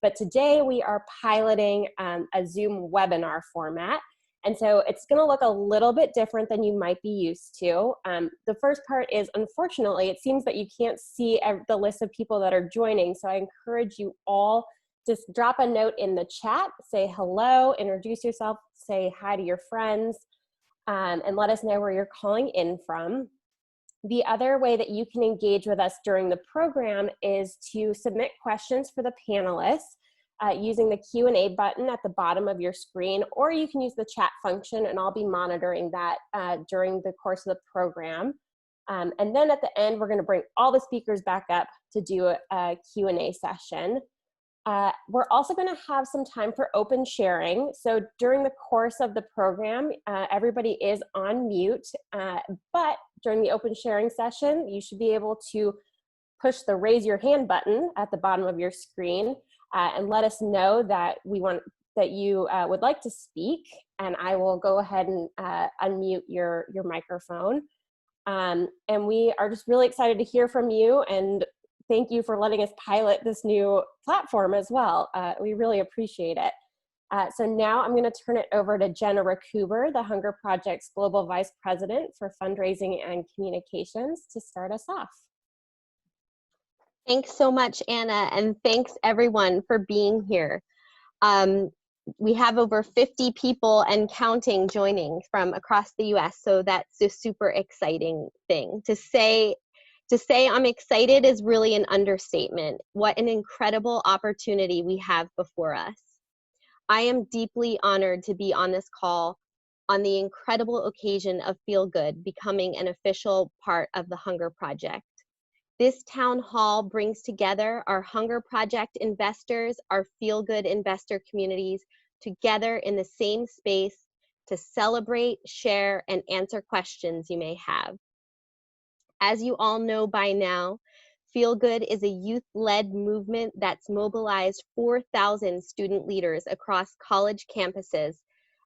But today we are piloting a Zoom webinar format. And so it's going to look a little bit different than you might be used to. The first part is, unfortunately, it seems that you can't see the list of people that are joining. So I encourage you all, just drop a note in the chat, say hello, introduce yourself, say hi to your friends, and let us know where you're calling in from. The other way that you can engage with us during the program is to submit questions for the panelists using the Q&A button at the bottom of your screen, or you can use the chat function, and I'll be monitoring that during the course of the program. And then at the end, we're going to bring all the speakers back up to do a Q&A session. We're also going to have some time for open sharing. So during the course of the program, everybody is on mute, but during the open sharing session, you should be able to push the raise your hand button at the bottom of your screen and let us know that you would like to speak, and I will go ahead and unmute your microphone. And we are just really excited to hear from you, and thank you for letting us pilot this new platform as well. We really appreciate it. So now I'm going to turn it over to Jenna Rakuber, the Hunger Project's Global Vice President for Fundraising and Communications, to start us off. Thanks so much, Anna, and thanks everyone for being here. We have over 50 people and counting joining from across the US, so that's a super exciting thing. To say I'm excited is really an understatement. What an incredible opportunity we have before us. I am deeply honored to be on this call on the incredible occasion of Feel Good becoming an official part of the Hunger Project. This town hall brings together our Hunger Project investors, our Feel Good investor communities together in the same space to celebrate, share, and answer questions you may have. As you all know by now, Feel Good is a youth-led movement that's mobilized 4,000 student leaders across college campuses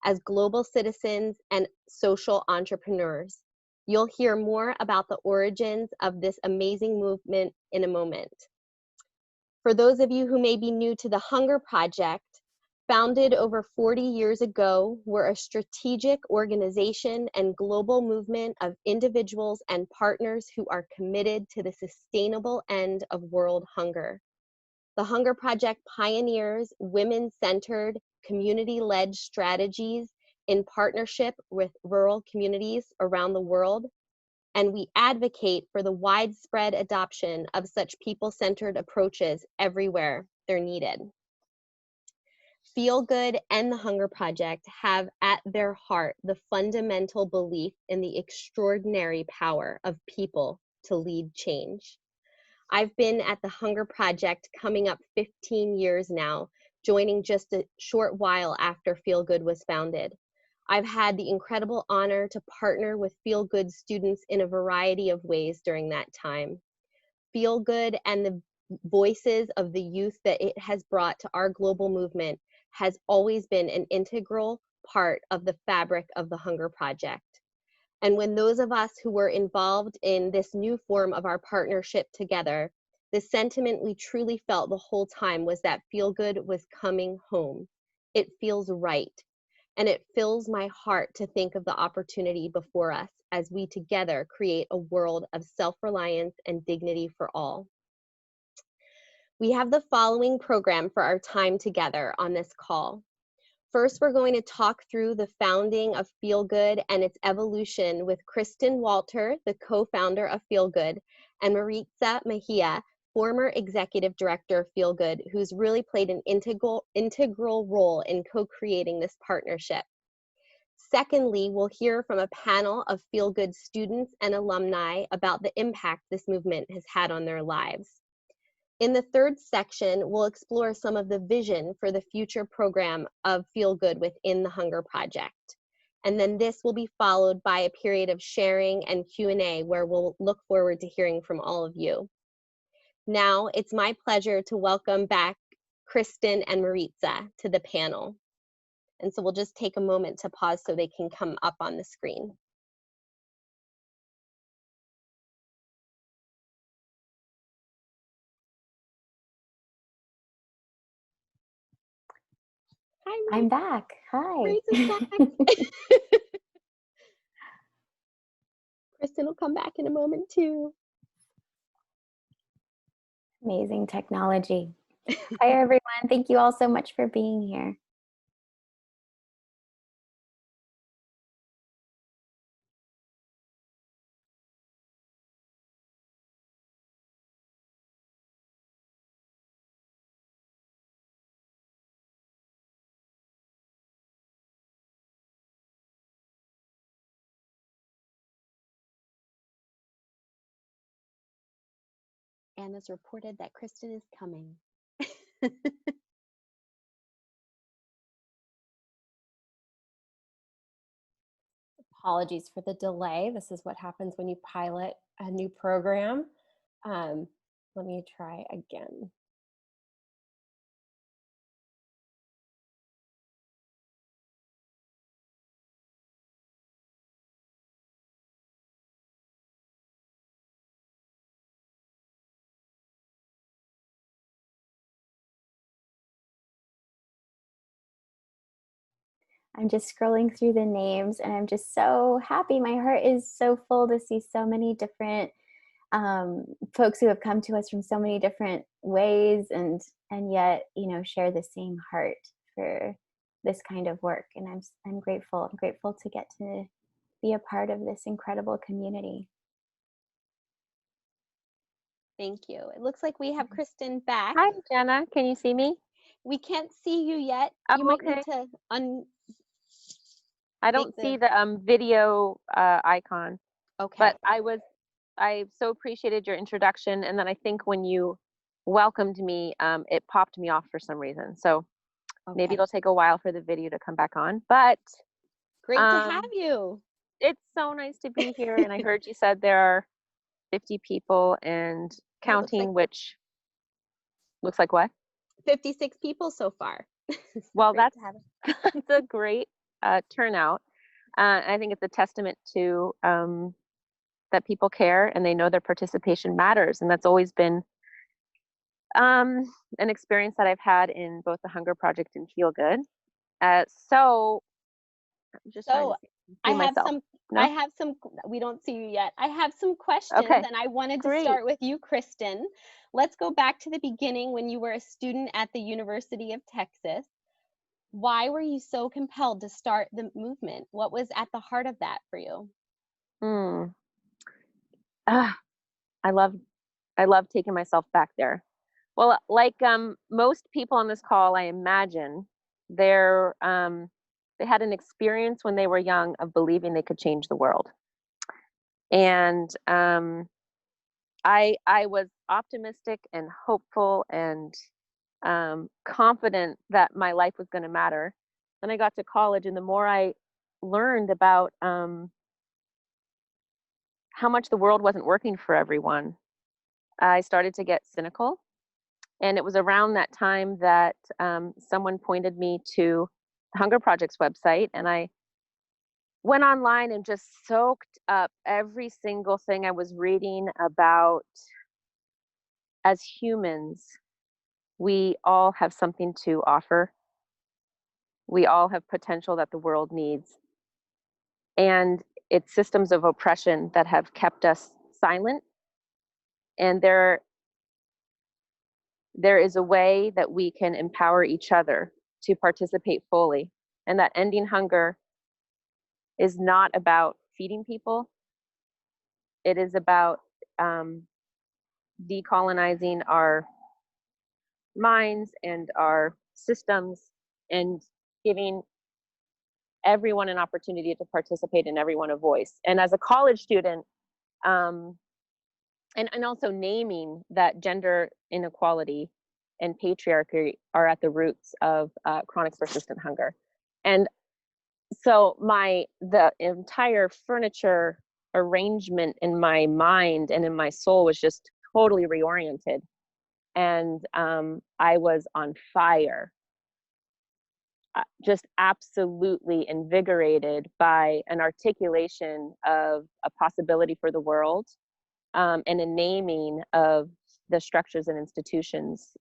as global citizens and social entrepreneurs. You'll hear more about the origins of this amazing movement in a moment. For those of you who may be new to the Hunger Project, founded over 40 years ago, we're a strategic organization and global movement of individuals and partners who are committed to the sustainable end of world hunger. The Hunger Project pioneers women-centered, community-led strategies in partnership with rural communities around the world, and we advocate for the widespread adoption of such people-centered approaches everywhere they're needed. Feel Good and the Hunger Project have at their heart the fundamental belief in the extraordinary power of people to lead change. I've been at the Hunger Project coming up 15 years now, joining just a short while after Feel Good was founded. I've had the incredible honor to partner with Feel Good students in a variety of ways during that time. Feel Good and the voices of the youth that it has brought to our global movement has always been an integral part of the fabric of the Hunger Project. And when those of us who were involved in this new form of our partnership together, the sentiment we truly felt the whole time was that Feel Good was coming home. It feels right. And it fills my heart to think of the opportunity before us as we together create a world of self-reliance and dignity for all. We have the following program for our time together on this call. First, we're going to talk through the founding of Feel Good and its evolution with Kristen Walter, the co-founder of Feel Good, and Maritza Mejia, former executive director of Feel Good, who's really played an integral role in co-creating this partnership. Secondly, we'll hear from a panel of Feel Good students and alumni about the impact this movement has had on their lives. In the third section, we'll explore some of the vision for the future program of Feel Good within the Hunger Project. And then this will be followed by a period of sharing and Q&A where we'll look forward to hearing from all of you. Now, it's my pleasure to welcome back Kristen and Maritza to the panel. And so we'll just take a moment to pause so they can come up on the screen. Hi, I'm back. Hi. Grace is back. Kristen will come back in a moment too. Amazing technology. Hi, everyone. Thank you all so much for being here. Anna's reported that Kristen is coming. Apologies for the delay. This is what happens when you pilot a new program. Let me try again. I'm just scrolling through the names and I'm just so happy. My heart is so full to see so many different folks who have come to us from so many different ways and yet, you know, share the same heart for this kind of work. And I'm grateful. I'm grateful to get to be a part of this incredible community. Thank you. It looks like we have Kristen back. Hi, Jenna. Can you see me? We can't see you yet. Oh, You might okay. need to I don't see the video icon. Okay. But I so appreciated your introduction, and then I think when you welcomed me, it popped me off for some reason. So maybe it'll take a while for the video to come back on. But great to have you. It's so nice to be here, and I heard you said there are 50 people and counting, which looks like what? 56 people so far. Well, that's a great turnout. I think it's a testament to that people care and they know their participation matters, and that's always been an experience that I've had in both the Hunger Project and Feel Good. So I'm just trying to see myself. I have some, we don't see you yet. I have some questions and I wanted to start with you, Kristen. Let's go back to the beginning when you were a student at the University of Texas. Why were you so compelled to start the movement? What was at the heart of that for you? I love taking myself back there. Well, like most people on this call, I imagine they had an experience when they were young of believing they could change the world. And I was optimistic and hopeful and confident that my life was going to matter. Then I got to college, and the more I learned about how much the world wasn't working for everyone, I started to get cynical. And it was around that time that someone pointed me to the Hunger Project's website, and I went online and just soaked up every single thing I was reading about. As humans, we all have something to offer. We all have potential that the world needs. And it's systems of oppression that have kept us silent. And there is a way that we can empower each other to participate fully. And that ending hunger is not about feeding people. It is about decolonizing our minds and our systems and giving everyone an opportunity to participate and everyone a voice. And as a college student, and also naming that gender inequality and patriarchy are at the roots of chronic persistent hunger. And so the entire furniture arrangement in my mind and in my soul was just totally reoriented. And I was on fire, just absolutely invigorated by an articulation of a possibility for the world, and a naming of the structures and institutions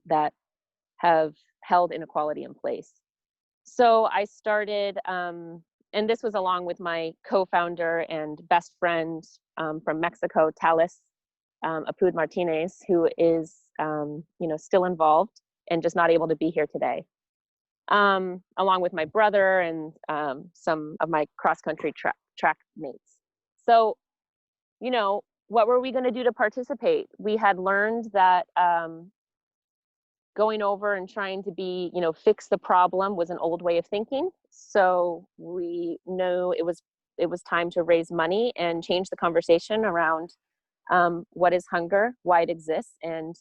that have held inequality in place. So I started, and this was along with my co-founder and best friend from Mexico, Talis Apud Martinez, who is, still involved and just not able to be here today, along with my brother and some of my cross-country track mates. So, what were we going to do to participate? We had learned that going over and trying to fix the problem was an old way of thinking. So we knew it was time to raise money and change the conversation around what is hunger, why it exists, and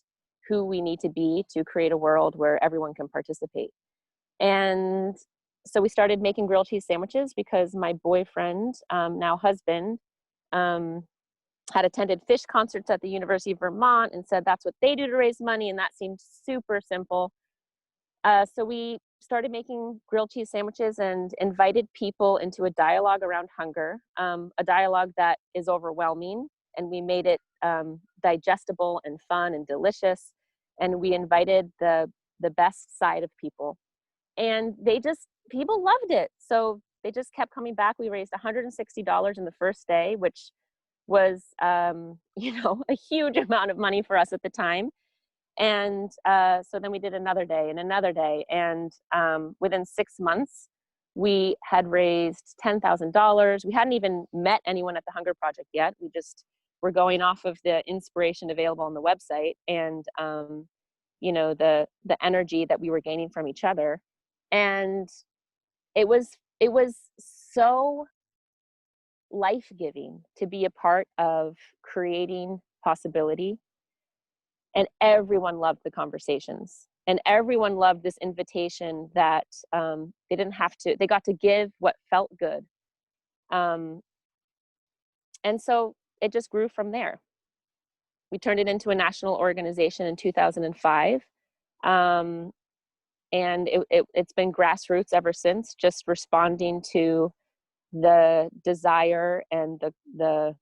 who we need to be to create a world where everyone can participate. And so we started making grilled cheese sandwiches because my boyfriend, now husband, had attended fish concerts at the University of Vermont and said that's what they do to raise money, and that seemed super simple. So we started making grilled cheese sandwiches and invited people into a dialogue around hunger, a dialogue that is overwhelming, and we made it digestible and fun and delicious, and we invited the best side of people, and people loved it. So they just kept coming back. We raised $160 in the first day, which was, a huge amount of money for us at the time. And so then we did another day and another day. And within 6 months, we had raised $10,000. We hadn't even met anyone at the Hunger Project yet. We just were going off of the inspiration available on the website and, the energy that we were gaining from each other. And it was so life-giving to be a part of creating possibility, and everyone loved the conversations, and everyone loved this invitation that they got to give what felt good, and so it just grew from there. We turned it into a national organization in 2005, and it's been grassroots ever since, just responding to the desire and the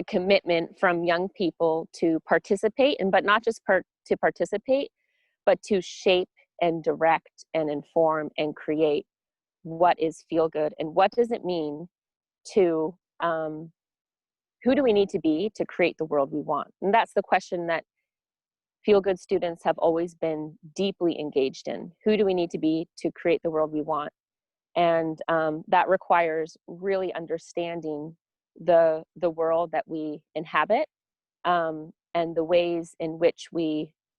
commitment from young people to participate, but not just to participate, but to shape and direct and inform and create what is feel good, and what does it mean to who do we need to be to create the world we want. And that's the question that feel good students have always been deeply engaged in. Who do we need to be to create the world we want? And that requires really understanding the world that we inhabit, and the ways in which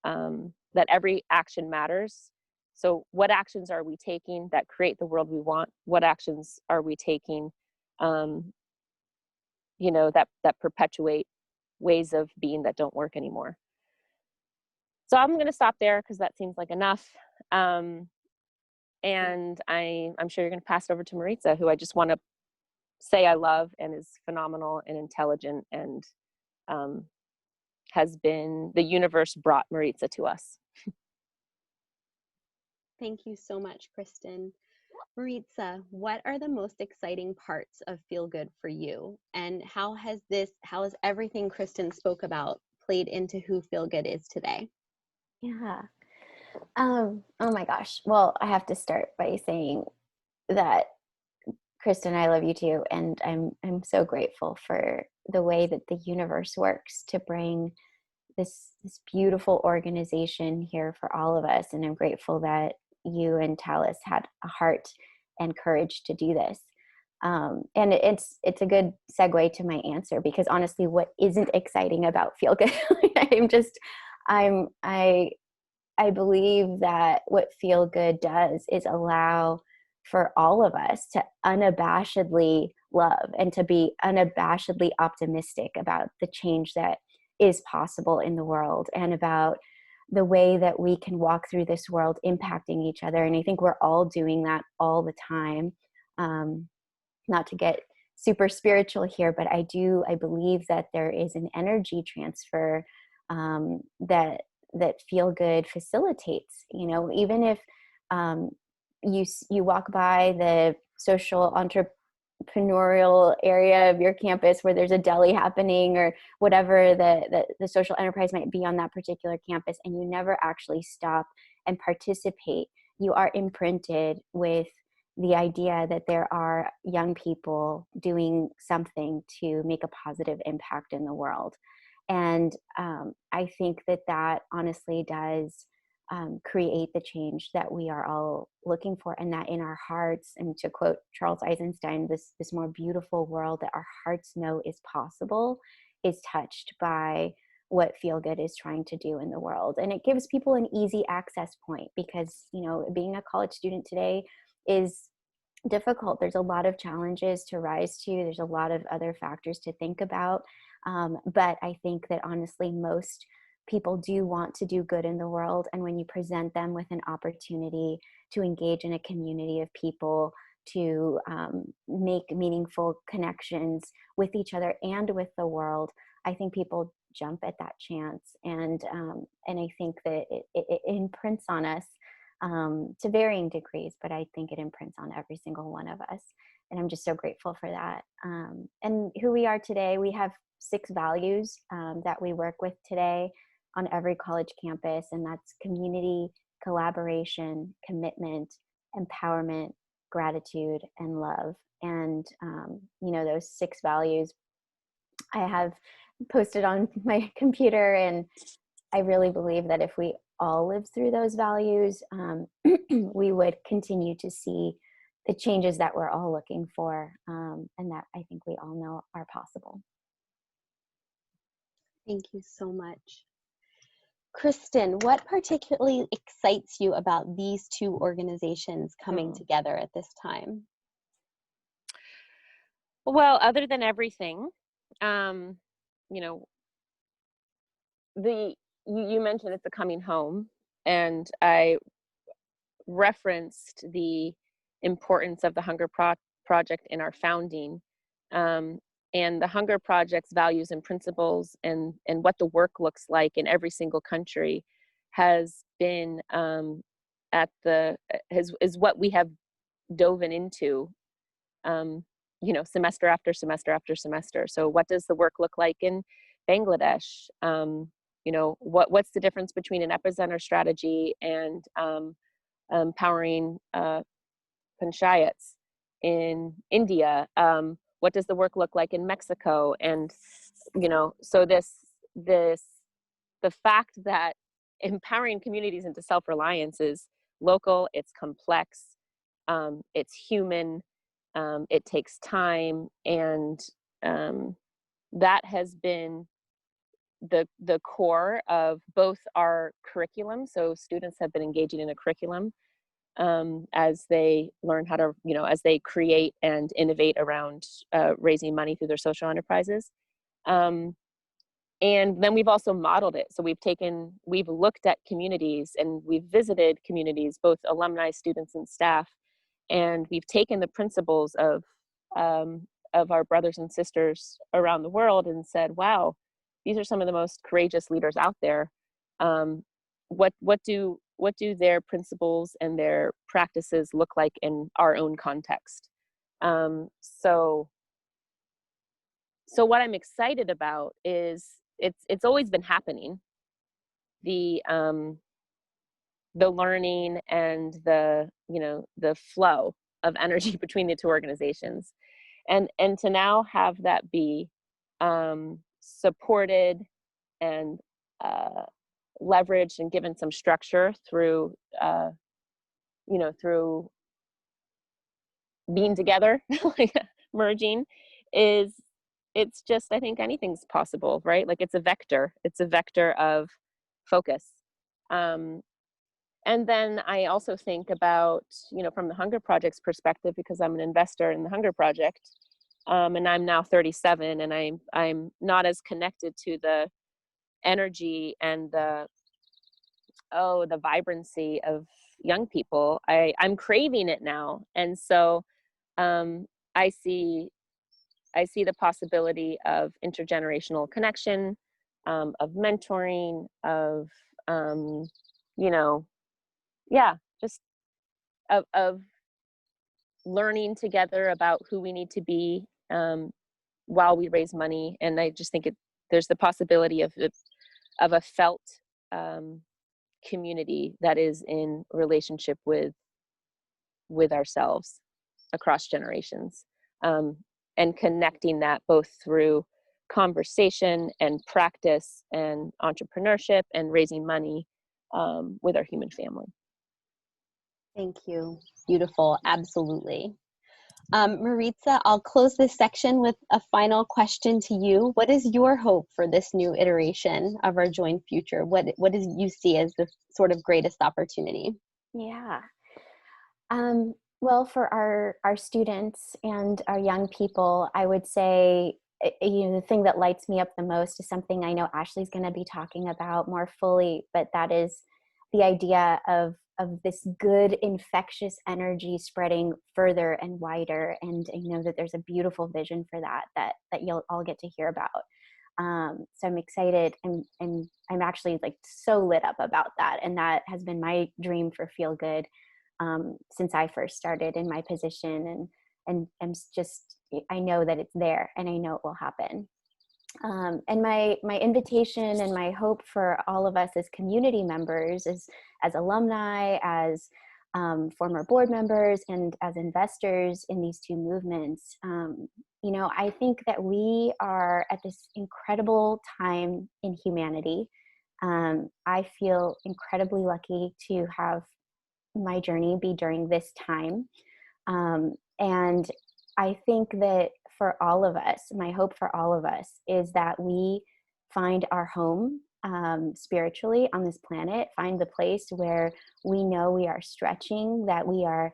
that every action matters. So what actions are we taking that create the world we want? What actions are we taking that perpetuate ways of being that don't work anymore? So I'm going to stop there because that seems like enough. And I'm sure you're going to pass it over to Maritza, who I just want to say I love and is phenomenal and intelligent, and the universe brought Maritza to us. Thank you so much, Kristen. Maritza, what are the most exciting parts of Feel Good for you? And how has everything Kristen spoke about played into who Feel Good is today? Yeah. Oh my gosh. Well, I have to start by saying that, Kristen, I love you too, and I'm so grateful for the way that the universe works to bring this beautiful organization here for all of us. And I'm grateful that you and Talis had a heart and courage to do this. And it's a good segue to my answer, because honestly, what isn't exciting about Feel Good? I believe that what Feel Good does is allow for all of us to unabashedly love and to be unabashedly optimistic about the change that is possible in the world, and about the way that we can walk through this world impacting each other. And I think we're all doing that all the time. Not to get super spiritual here, but I believe that there is an energy transfer that Feel Good facilitates. Even if you walk by the social entrepreneurial area of your campus where there's a deli happening, or whatever the social enterprise might be on that particular campus, and you never actually stop and participate you are imprinted with the idea that there are young people doing something to make a positive impact in the world. And I think that that honestly does create the change that we are all looking for, and that in our hearts, and to quote Charles Eisenstein, this more beautiful world that our hearts know is possible is touched by what Feel Good is trying to do in the world. And it gives people an easy access point, because, you know, being a college student today is difficult. There's a lot of challenges to rise to. There's a lot of other factors to think about. But I think that honestly, most people do want to do good in the world. And when you present them with an opportunity to engage in a community of people, to make meaningful connections with each other and with the world, I think people jump at that chance. And I think that it imprints on us to varying degrees, but I think it imprints on every single one of us. And I'm just so grateful for that. And who we are today, we have 6 values that we work with today on every college campus, and that's community, collaboration, commitment, empowerment, gratitude, and love. And you know, those 6 values I have posted on my computer, and I really believe that if we all live through those values, we would continue to see the changes that we're all looking for, and that I think we all know are possible. Thank you so much. Kristen, what particularly excites you about these 2 organizations coming together at this time? Well, other than everything, you know, you mentioned it's a coming home, and I referenced the importance of the Hunger Project in our founding, and the Hunger Project's values and principles, and what the work looks like in every single country has been is what we have dove into, you know, semester after semester after semester. So what does the work look like in Bangladesh? You know, what's the difference between an epicenter strategy and empowering panchayats in India? What does the work look like in Mexico? And, you know, so the fact that empowering communities into self-reliance is local, it's complex, it's human, it takes time, and that has been the core of both our curriculum. So students have been engaging in a curriculum as they learn how to, you know, as they create and innovate around raising money through their social enterprises. And then we've also modeled it. So we've looked at communities, and we've visited communities, both alumni, students, and staff. And we've taken the principles of our brothers and sisters around the world and said, wow, these are some of the most courageous leaders out there. What do their principles and their practices look like in our own context? So what I'm excited about is it's always been happening. The learning and the, you know, the flow of energy between the 2 organizations, and to now have that be supported and leveraged and given some structure through you know, through being together, like merging, it's just, I think anything's possible, right? Like it's a vector of focus. And then I also think about, you know, from the Hunger Project's perspective, because I'm an investor in the Hunger Project, and I'm now 37, and I'm not as connected to the energy and the vibrancy of young people. I'm craving it now, and so I see the possibility of intergenerational connection, of mentoring, of you know, yeah, just of learning together about who we need to be while we raise money. And I just think there's the possibility of a felt community that is in relationship with ourselves across generations, and connecting that both through conversation and practice and entrepreneurship and raising money with our human family. Thank you. Beautiful. Absolutely. Maritza, I'll close this section with a final question to you. What is your hope for this new iteration of our joint future? What do you see as the sort of greatest opportunity? Yeah. Well, for our students and our young people, I would say, the thing that lights me up the most is something I know Ashley's going to be talking about more fully, but that is the idea of this good infectious energy spreading further and wider. And I know that there's a beautiful vision for that you'll all get to hear about. So I'm excited, and I'm actually like so lit up about that. And that has been my dream for Feel Good since I first started in my position, and I'm just, I know that it's there, and I know it will happen. And my invitation and my hope for all of us as community members, as alumni, as former board members, and as investors in these two movements, I think that we are at this incredible time in humanity. I feel incredibly lucky to have my journey be during this time. And I think that for all of us, my hope for all of us is that we find our home spiritually on this planet, find the place where we know we are stretching, that we are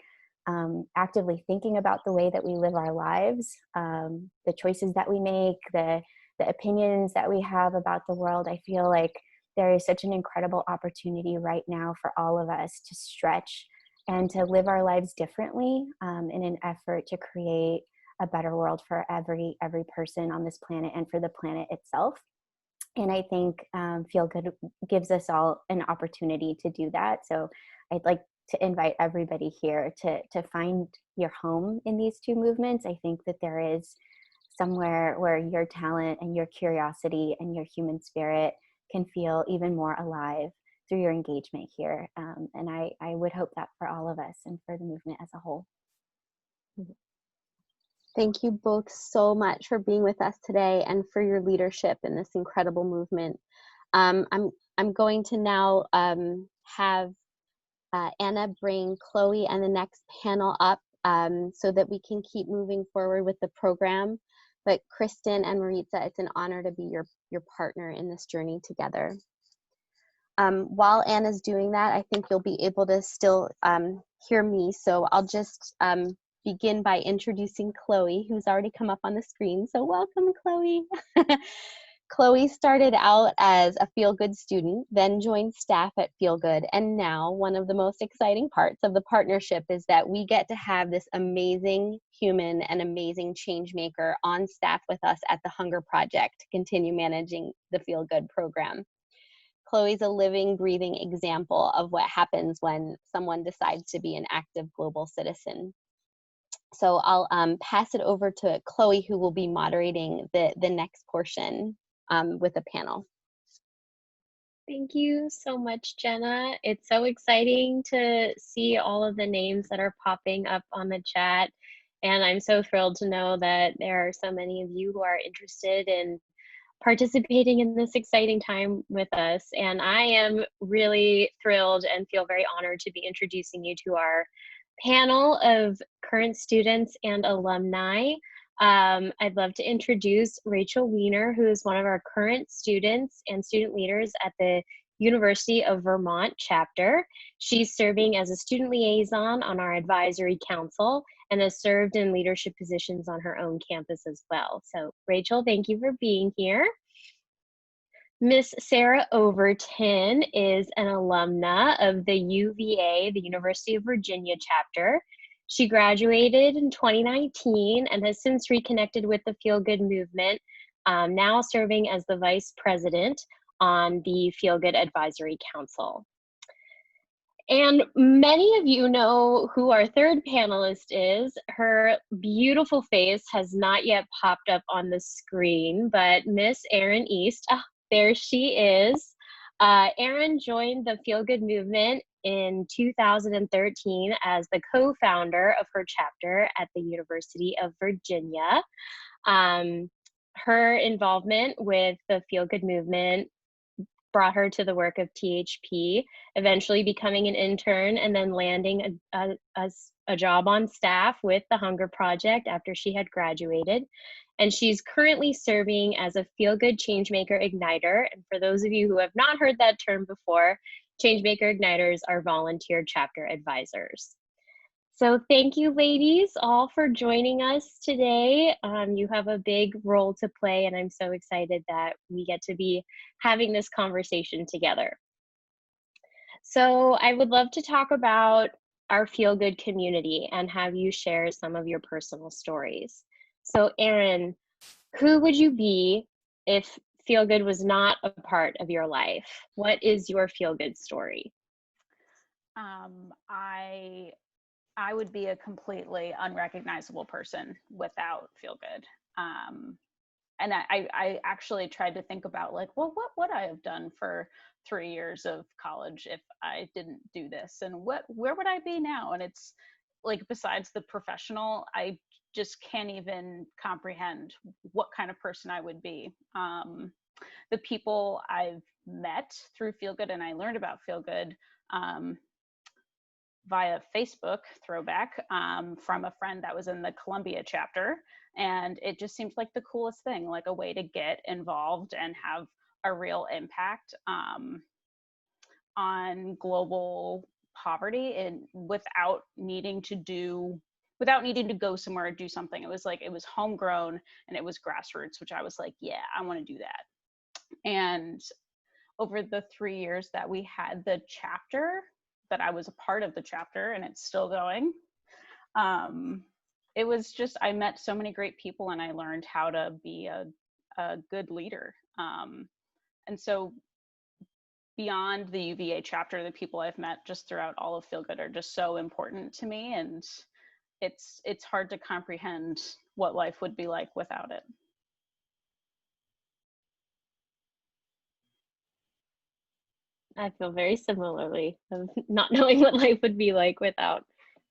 actively thinking about the way that we live our lives, the choices that we make, the opinions that we have about the world. I feel like there is such an incredible opportunity right now for all of us to stretch and to live our lives differently in an effort to create a better world for every person on this planet and for the planet itself. And I think Feel Good gives us all an opportunity to do that. So I'd like to invite everybody here to find your home in these two movements. I think that there is somewhere where your talent and your curiosity and your human spirit can feel even more alive through your engagement here. And I would hope that for all of us and for the movement as a whole. Thank you both so much for being with us today and for your leadership in this incredible movement. I'm going to now have Anna bring Chloe and the next panel up so that we can keep moving forward with the program. But Kristen and Maritza, it's an honor to be your partner in this journey together. While Anna's doing that, I think you'll be able to still hear me. So I'll just begin by introducing Chloe, who's already come up on the screen. So welcome, Chloe. Chloe started out as a Feel Good student, then joined staff at Feel Good, and now one of the most exciting parts of the partnership is that we get to have this amazing human and amazing change maker on staff with us at the Hunger Project to continue managing the Feel Good program. Chloe's a living, breathing example of what happens when someone decides to be an active global citizen. So I'll pass it over to Chloe, who will be moderating the next portion with a panel. Thank you so much, Jenna. It's so exciting to see all of the names that are popping up on the chat. And I'm so thrilled to know that there are so many of you who are interested in participating in this exciting time with us. And I am really thrilled and feel very honored to be introducing you to our panel of current students and alumni. I'd love to introduce Rachel Weiner, who is one of our current students and student leaders at the University of Vermont chapter. She's serving as a student liaison on our advisory council and has served in leadership positions on her own campus as well. So Rachel, thank you for being here. Miss Sarah Overton is an alumna of the UVA, the University of Virginia chapter. She graduated in 2019 and has since reconnected with the Feel Good movement, now serving as the vice president on the Feel Good Advisory Council. And many of you know who our third panelist is. Her beautiful face has not yet popped up on the screen, but Miss Erin East, there she is. Erin joined the Feel Good movement in 2013 as the co-founder of her chapter at the University of Virginia. Her involvement with the Feel Good movement brought her to the work of THP, eventually becoming an intern and then landing a job on staff with the Hunger Project after she had graduated. And she's currently serving as a Feel Good Changemaker Igniter. And for those of you who have not heard that term before, Changemaker Igniters are volunteer chapter advisors. So thank you, ladies, all for joining us today. You have a big role to play, and I'm so excited that we get to be having this conversation together. So I would love to talk about our Feel Good community and have you share some of your personal stories. So Erin, who would you be if Feel Good was not a part of your life? What is your Feel Good story? I would be a completely unrecognizable person without Feel Good. And I actually tried to think about like, well, what would I have done for 3 years of college if I didn't do this? And where would I be now? And it's like, besides the professional, I just can't even comprehend what kind of person I would be. The people I've met through Feel Good, and I learned about Feel Good via Facebook throwback from a friend that was in the Columbia chapter. And it just seemed like the coolest thing, like a way to get involved and have a real impact on global poverty, and without needing to go somewhere or do something. It was like, it was homegrown and it was grassroots, which I was like, yeah, I want to do that. And over the 3 years that we had the chapter, that I was a part of the chapter, and it's still going, it was just, I met so many great people, and I learned how to be a good leader. And so beyond the UVA chapter, the people I've met just throughout all of Feel Good are just so important to me, and it's hard to comprehend what life would be like without it. I feel very similarly of not knowing what life would be like without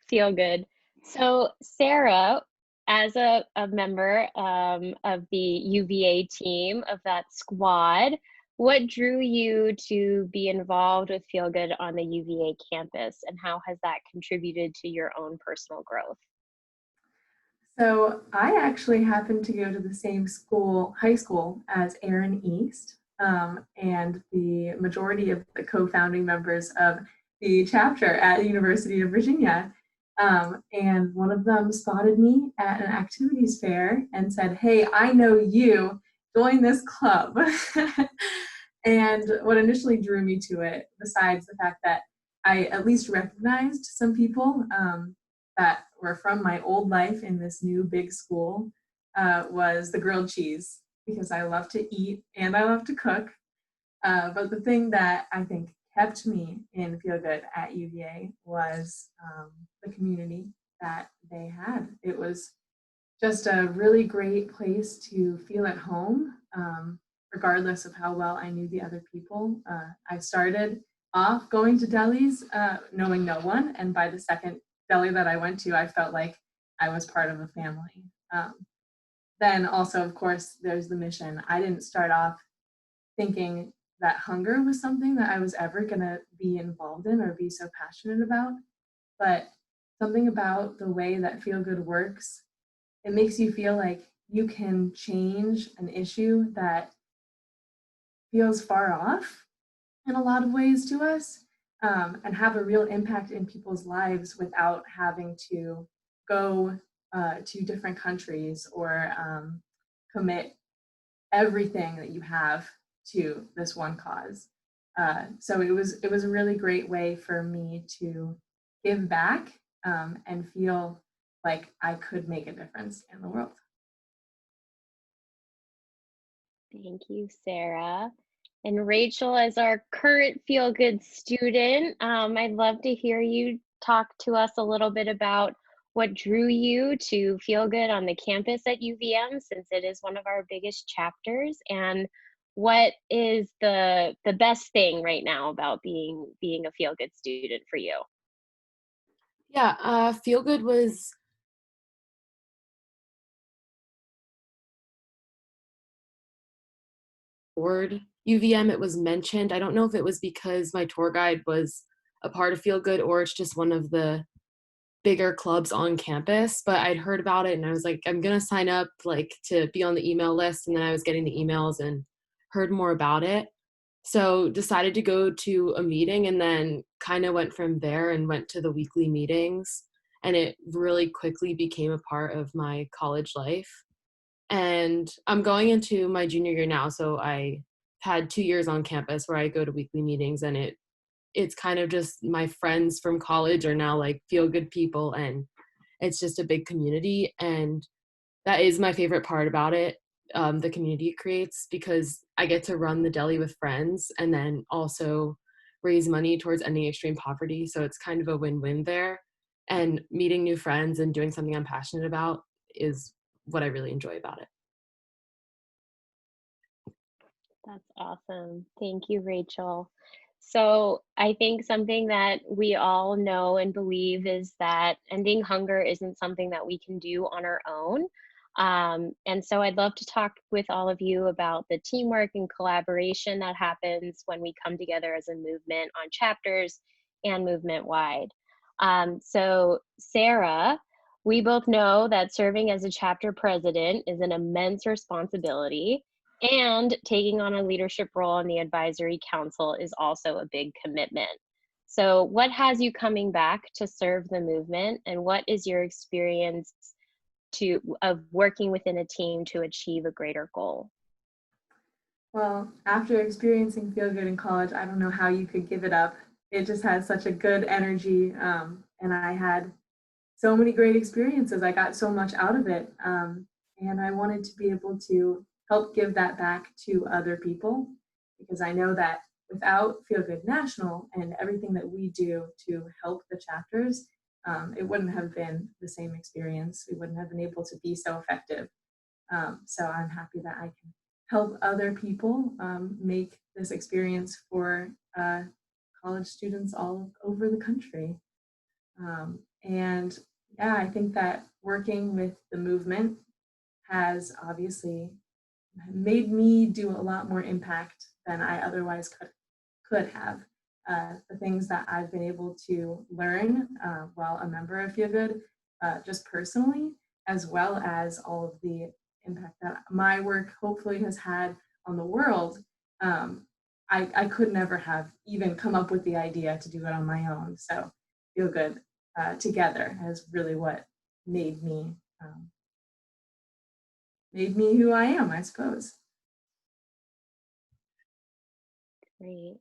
Feel Good. So Sarah, as a member of the UVA team, of that squad, what drew you to be involved with Feel Good on the UVA campus, and how has that contributed to your own personal growth? So I actually happened to go to the same high school as Erin East, and the majority of the co-founding members of the chapter at the University of Virginia. And one of them spotted me at an activities fair and said, "Hey, I know you, join this club." And what initially drew me to it, besides the fact that I at least recognized some people that were from my old life in this new big school, was the grilled cheese, because I love to eat and I love to cook. But the thing that I think kept me in Feel Good at UVA was the community that they had. It was just a really great place to feel at home, regardless of how well I knew the other people. I started off going to delis knowing no one, and by the second deli that I went to, I felt like I was part of a family. Then also, of course, there's the mission. I didn't start off thinking that hunger was something that I was ever going to be involved in or be so passionate about, but something about the way that Feel Good works, it makes you feel like you can change an issue that feels far off in a lot of ways to us, and have a real impact in people's lives without having to go to different countries or commit everything that you have to this one cause. So it was a really great way for me to give back and feel like I could make a difference in the world. Thank you, Sarah. And Rachel, as our current Feel Good student, I'd love to hear you talk to us a little bit about what drew you to Feel Good on the campus at UVM, since it is one of our biggest chapters, and what is the best thing right now about being a Feel Good student for you? Yeah, Feel Good was board UVM. It was mentioned. I don't know if it was because my tour guide was a part of Feel Good or it's just one of the bigger clubs on campus, but I'd heard about it and I was like, I'm gonna sign up like to be on the email list. And then I was getting the emails and heard more about it. So decided to go to a meeting and then kind of went from there and went to the weekly meetings. And it really quickly became a part of my college life. And I'm going into my junior year now. So I had 2 years on campus where I go to weekly meetings and it's kind of just my friends from college are now like feel good people and it's just a big community and that is my favorite part about it, the community it creates because I get to run the deli with friends and then also raise money towards ending extreme poverty, so it's kind of a win-win there, and meeting new friends and doing something I'm passionate about is what I really enjoy about it. That's awesome. Thank you, Rachel. So I think something that we all know and believe is that ending hunger isn't something that we can do on our own. And so I'd love to talk with all of you about the teamwork and collaboration that happens when we come together as a movement on chapters and movement wide. So Sarah, we both know that serving as a chapter president is an immense responsibility. And taking on a leadership role in the advisory council is also a big commitment. So what has you coming back to serve the movement, and what is your experience of working within a team to achieve a greater goal? Well, after experiencing Feel Good in college, I don't know how you could give it up. It just has such a good energy, and I had so many great experiences. I got so much out of it, and I wanted to be able to help give that back to other people because I know that without Feel Good National and everything that we do to help the chapters, it wouldn't have been the same experience. We wouldn't have been able to be so effective. So I'm happy that I can help other people make this experience for college students all over the country. And yeah, I think that working with the movement has obviously made me do a lot more impact than I otherwise could have. The things that I've been able to learn while a member of Feel Good, just personally, as well as all of the impact that my work hopefully has had on the world, I could never have even come up with the idea to do it on my own. So Feel Good together is really what made me who I am, I suppose. Great.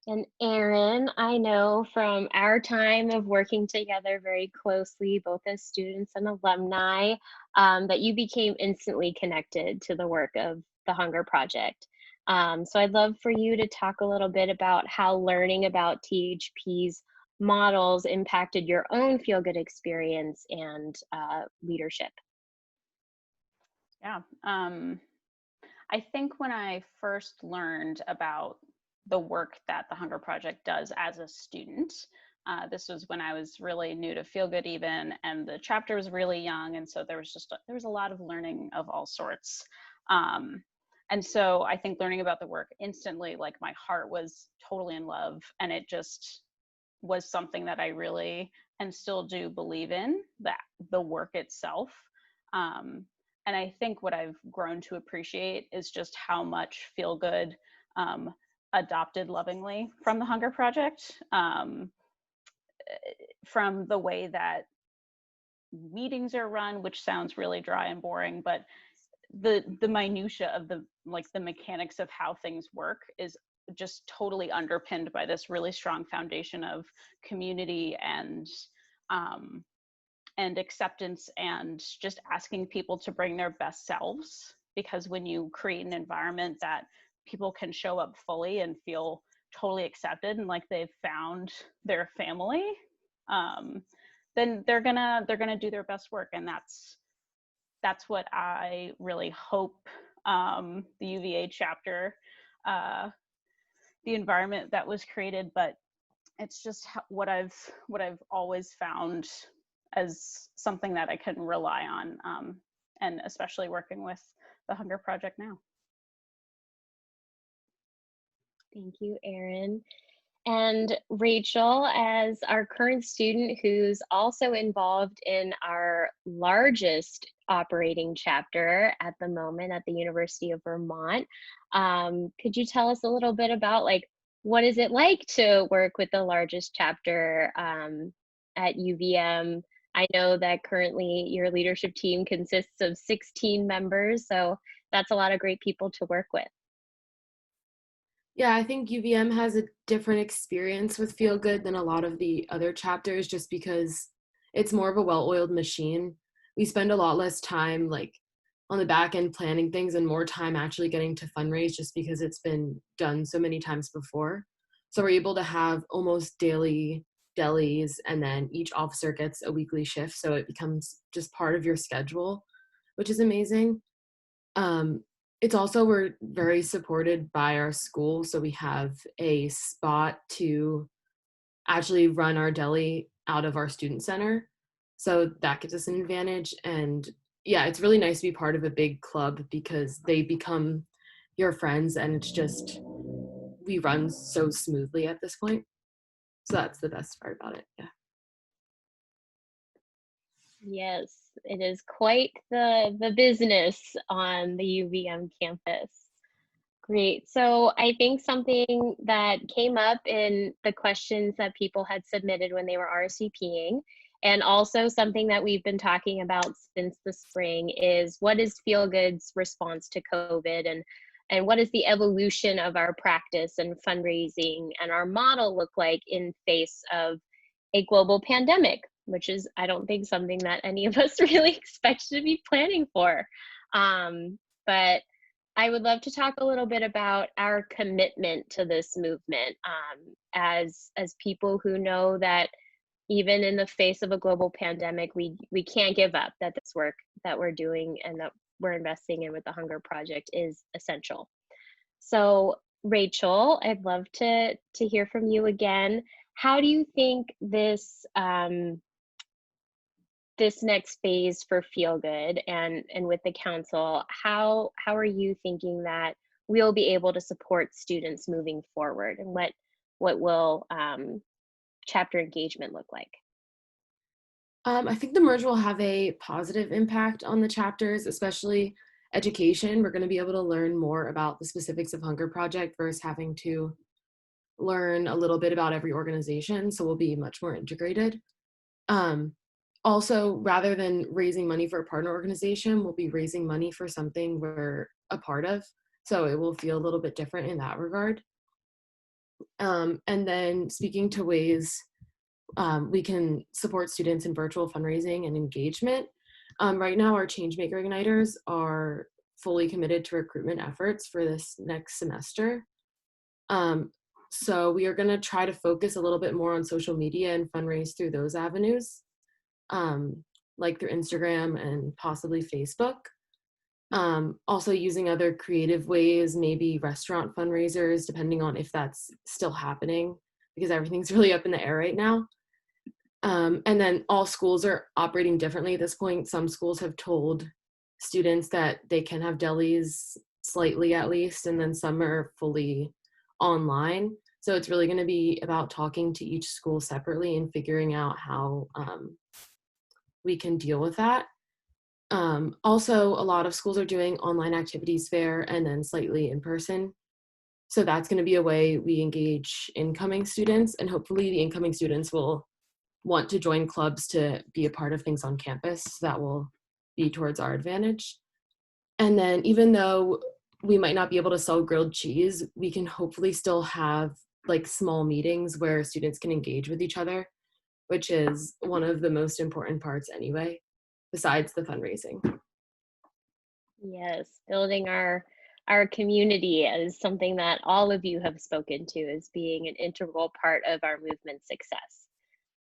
And Erin, I know from our time of working together very closely, both as students and alumni, that you became instantly connected to the work of the Hunger Project. So I'd love for you to talk a little bit about how learning about THP's models impacted your own Feel Good experience and leadership. Yeah. I think when I first learned about the work that the Hunger Project does as a student, this was when I was really new to Feel Good even, and the chapter was really young, and so there was a lot of learning of all sorts. And so I think learning about the work instantly, like my heart was totally in love, and it just was something that I really and still do believe in, that the work itself. And I think what I've grown to appreciate is just how much Feel Good adopted lovingly from the Hunger Project, from the way that meetings are run, which sounds really dry and boring, but the minutia of the mechanics of how things work is just totally underpinned by this really strong foundation of community and acceptance and just asking people to bring their best selves, because when you create an environment that people can show up fully and feel totally accepted and like they've found their family, then they're gonna do their best work. And that's what I really hope the UVA chapter, the environment that was created, but it's just what I've always found as something that I can rely on, and especially working with the Hunger Project now. Thank you, Erin. And Rachel, as our current student who's also involved in our largest operating chapter at the moment at the University of Vermont, could you tell us a little bit about what is it like to work with the largest chapter at UVM? I know that currently your leadership team consists of 16 members, so that's a lot of great people to work with. Yeah, I think UVM has a different experience with Feel Good than a lot of the other chapters just because it's more of a well-oiled machine. We spend a lot less time on the back end planning things and more time actually getting to fundraise just because it's been done so many times before. So we're able to have almost daily delis, and then each officer gets a weekly shift, so it becomes just part of your schedule, which is amazing. It's also, we're very supported by our school, so we have a spot to actually run our deli out of our student center, so that gives us an advantage. And yeah, it's really nice to be part of a big club because they become your friends, and it's just, we run so smoothly at this point, so that's the best part about it. Yeah. Yes, it is quite the business on the UVM campus. Great. So I think something that came up in the questions that people had submitted when they were RSVPing, and also something that we've been talking about since the spring, is what is Feel Good's response to COVID, and what is the evolution of our practice and fundraising and our model look like in face of a global pandemic, which is, I don't think, something that any of us really expected to be planning for. But I would love to talk a little bit about our commitment to this movement, as people who know that even in the face of a global pandemic, we can't give up, that this work that we're doing and that we're investing in with the Hunger Project is essential. So Rachel, I'd love to hear from you again. How do you think this this next phase for Feel Good and with the council, how are you thinking that we'll be able to support students moving forward, and what will chapter engagement look like? I think the merge will have a positive impact on the chapters, especially education. We're going to be able to learn more about the specifics of Hunger Project versus having to learn a little bit about every organization, so we'll be much more integrated. Also, rather than raising money for a partner organization, we'll be raising money for something we're a part of, so it will feel a little bit different in that regard. And then speaking to ways we can support students in virtual fundraising and engagement. Right now, our Changemaker Igniters are fully committed to recruitment efforts for this next semester. So we are going to try to focus a little bit more on social media and fundraise through those avenues, like through Instagram and possibly Facebook. Also using other creative ways, maybe restaurant fundraisers, depending on if that's still happening, because everything's really up in the air right now. And then all schools are operating differently at this point. Some schools have told students that they can have delis slightly at least, and then some are fully online. So it's really going to be about talking to each school separately and figuring out how we can deal with that. Also, a lot of schools are doing online activities fair and then slightly in person. So that's going to be a way we engage incoming students, and hopefully the incoming students will want to join clubs to be a part of things on campus. So that will be towards our advantage. And then even though we might not be able to sell grilled cheese, we can hopefully still have like small meetings where students can engage with each other, which is one of the most important parts anyway, besides the fundraising. Yes, building our community is something that all of you have spoken to as being an integral part of our movement success.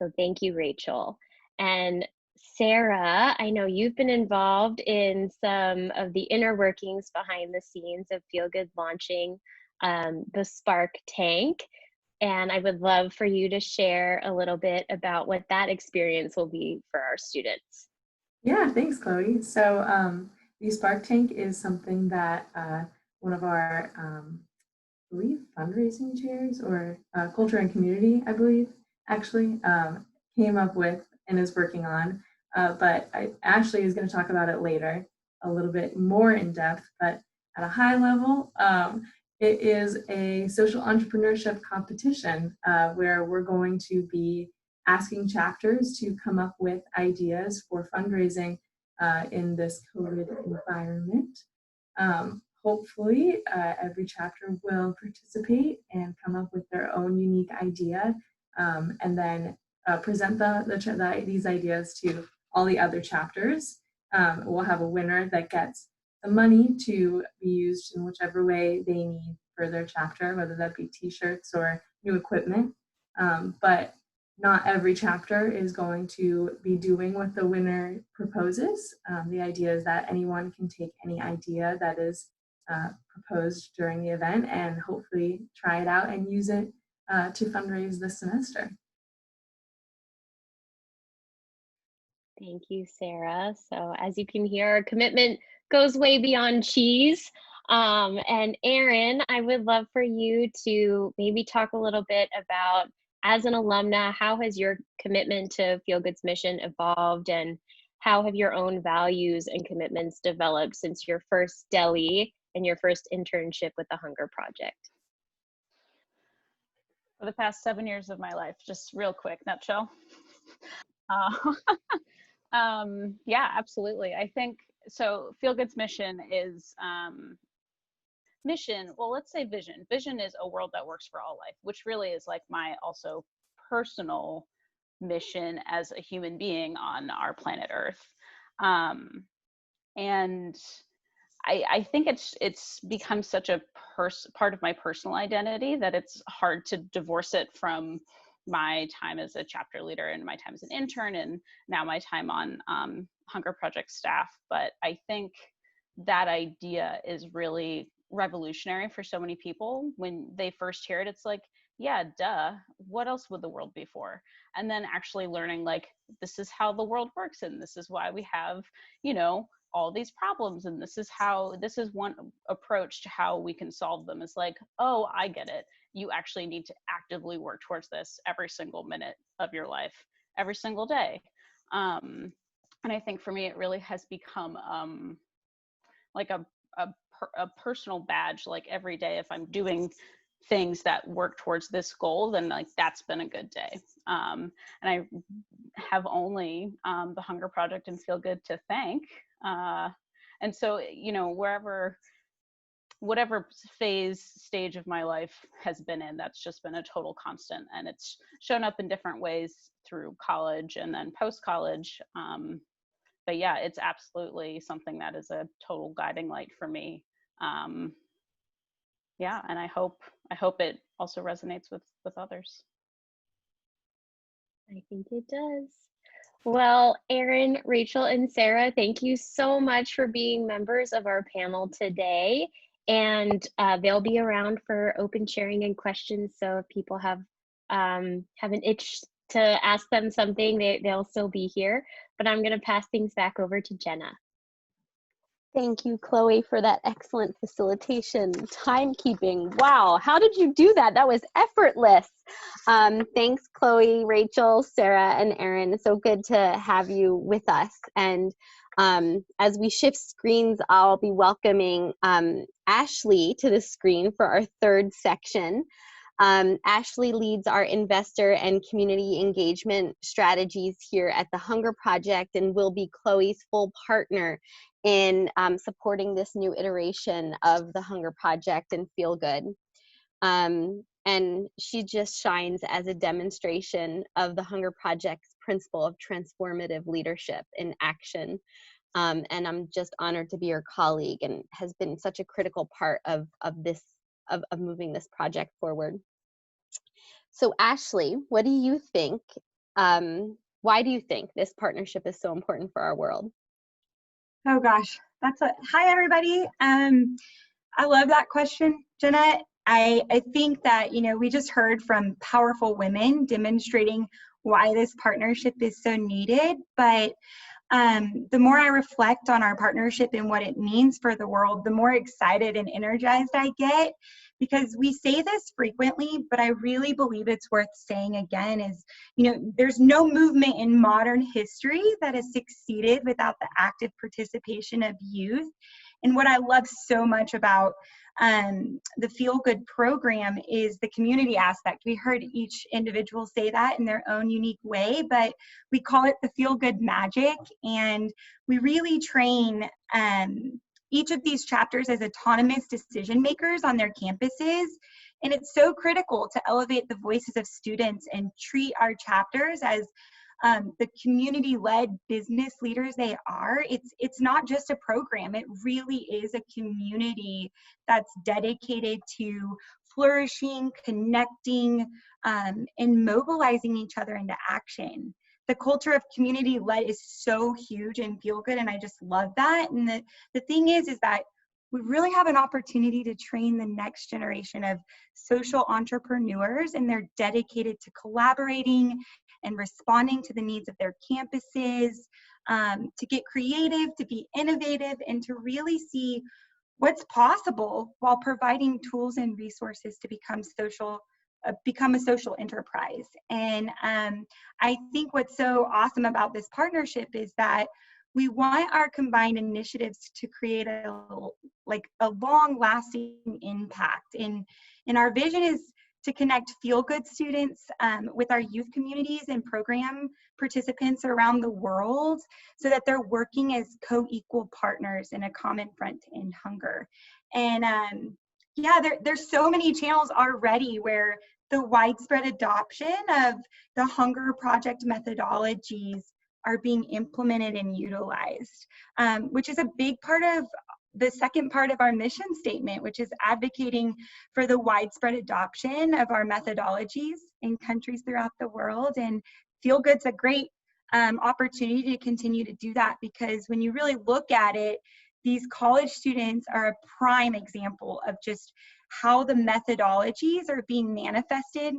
So thank you, Rachel. And Sarah, I know you've been involved in some of the inner workings behind the scenes of Feel Good launching the Spark Tank. And I would love for you to share a little bit about what that experience will be for our students. Yeah, thanks, Chloe. So the Spark Tank is something that one of our, I believe, fundraising chairs or culture and community, I believe, actually came up with and is working on. But Ashley is going to talk about it later, a little bit more in depth, but at a high level, it is a social entrepreneurship competition where we're going to be asking chapters to come up with ideas for fundraising in this COVID environment. Hopefully, every chapter will participate and come up with their own unique idea, and then present these ideas to all the other chapters. We'll have a winner that gets the money to be used in whichever way they need for their chapter, whether that be t-shirts or new equipment. But not every chapter is going to be doing what the winner proposes. The idea is that anyone can take any idea that is proposed during the event and hopefully try it out and use it to fundraise this semester. Thank you, Sarah. So as you can hear, our commitment goes way beyond cheese. And Erin, I would love for you to maybe talk a little bit about, as an alumna, how has your commitment to Feel Good's mission evolved, and how have your own values and commitments developed since your first deli and your first internship with the Hunger Project? For the past 7 years of my life, just real quick nutshell. Yeah, absolutely. I think so. Feel Good's mission is well, let's say vision. Vision is a world that works for all life, which really is like my also personal mission as a human being on our planet Earth. And I think it's become such a part of my personal identity that it's hard to divorce it from my time as a chapter leader and my time as an intern and now my time on Hunger Project staff. But I think that idea is really revolutionary for so many people. When they first hear it, it's like, yeah, duh, what else would the world be for? And then actually learning, like, this is how the world works, and this is why we have, you know, all these problems, and this is one approach to how we can solve them. Is like, oh, I get it. You actually need to actively work towards this every single minute of your life, every single day. And I think for me, it really has become like a personal badge. Like every day, if I'm doing things that work towards this goal, then like that's been a good day. And I have only the Hunger Project and Feel Good to thank. And so, you know, whatever stage of my life has been in, that's just been a total constant, and it's shown up in different ways through college and then post-college. But yeah, it's absolutely something that is a total guiding light for me. Yeah, and I hope it also resonates with others. I think it does. Well, Erin, Rachel, and Sarah, thank you so much for being members of our panel today. And they'll be around for open sharing and questions. So if people have an itch to ask them something, they'll still be here. But I'm going to pass things back over to Jenna. Thank you, Chloe, for that excellent facilitation. Timekeeping. Wow, how did you do that? That was effortless. Thanks, Chloe, Rachel, Sarah, and Erin. So good to have you with us. And as we shift screens, I'll be welcoming Ashley to the screen for our third section. Ashley leads our investor and community engagement strategies here at the Hunger Project and will be Chloe's full partner in supporting this new iteration of the Hunger Project and Feel Good. And she just shines as a demonstration of the Hunger Project's principle of transformative leadership in action. And I'm just honored to be her colleague, and has been such a critical part of moving this project forward. So Ashley, what do you think Why do you think this partnership is so important for our world? Oh gosh, hi everybody. I love that question, Jenna. I think that, we just heard from powerful women demonstrating why this partnership is so needed. But the more I reflect on our partnership and what it means for the world, the more excited and energized I get, because we say this frequently, but I really believe it's worth saying again is, there's no movement in modern history that has succeeded without the active participation of youth. And what I love so much about the Feel Good program is the community aspect. We heard each individual say that in their own unique way, but we call it the Feel Good magic. And we really train each of these chapters as autonomous decision makers on their campuses. And it's so critical to elevate the voices of students and treat our chapters as the community-led business leaders they are. It's not just a program, it really is a community that's dedicated to flourishing, connecting, and mobilizing each other into action. The culture of community-led is so huge and Feel Good, and I just love that. And the thing is that we really have an opportunity to train the next generation of social entrepreneurs, and they're dedicated to collaborating and responding to the needs of their campuses, to get creative, to be innovative, and to really see what's possible while providing tools and resources to become a social enterprise. And I think what's so awesome about this partnership is that we want our combined initiatives to create a long-lasting impact. And our vision is to connect Feel Good students with our youth communities and program participants around the world so that they're working as co-equal partners in a common front to end hunger. And there's so many channels already where the widespread adoption of the Hunger Project methodologies are being implemented and utilized, which is a big part of the second part of our mission statement, which is advocating for the widespread adoption of our methodologies in countries throughout the world. And Feel Good's a great opportunity to continue to do that, because when you really look at it, these college students are a prime example of just how the methodologies are being manifested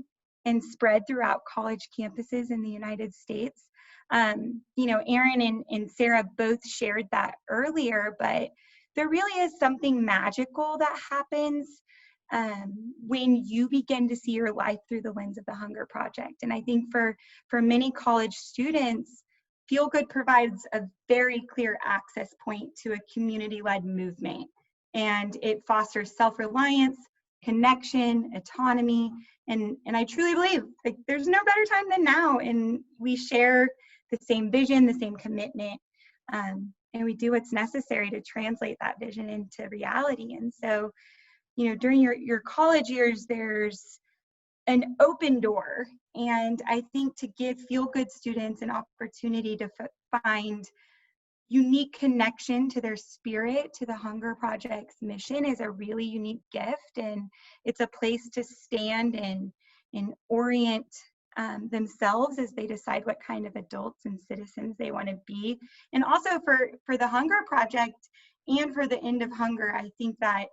and spread throughout college campuses in the United States. Erin and Sarah both shared that earlier, but there really is something magical that happens when you begin to see your life through the lens of the Hunger Project. And I think for many college students, Feel Good provides a very clear access point to a community-led movement. And it fosters self-reliance, connection, autonomy, and I truly believe there's no better time than now. And we share the same vision, the same commitment, and we do what's necessary to translate that vision into reality. And so, during your college years, there's an open door. And I think to give Feel Good students an opportunity to find unique connection to their spirit, to the Hunger Project's mission, is a really unique gift. And it's a place to stand and orient themselves as they decide what kind of adults and citizens they want to be. And also for the Hunger Project and for the end of hunger, I think that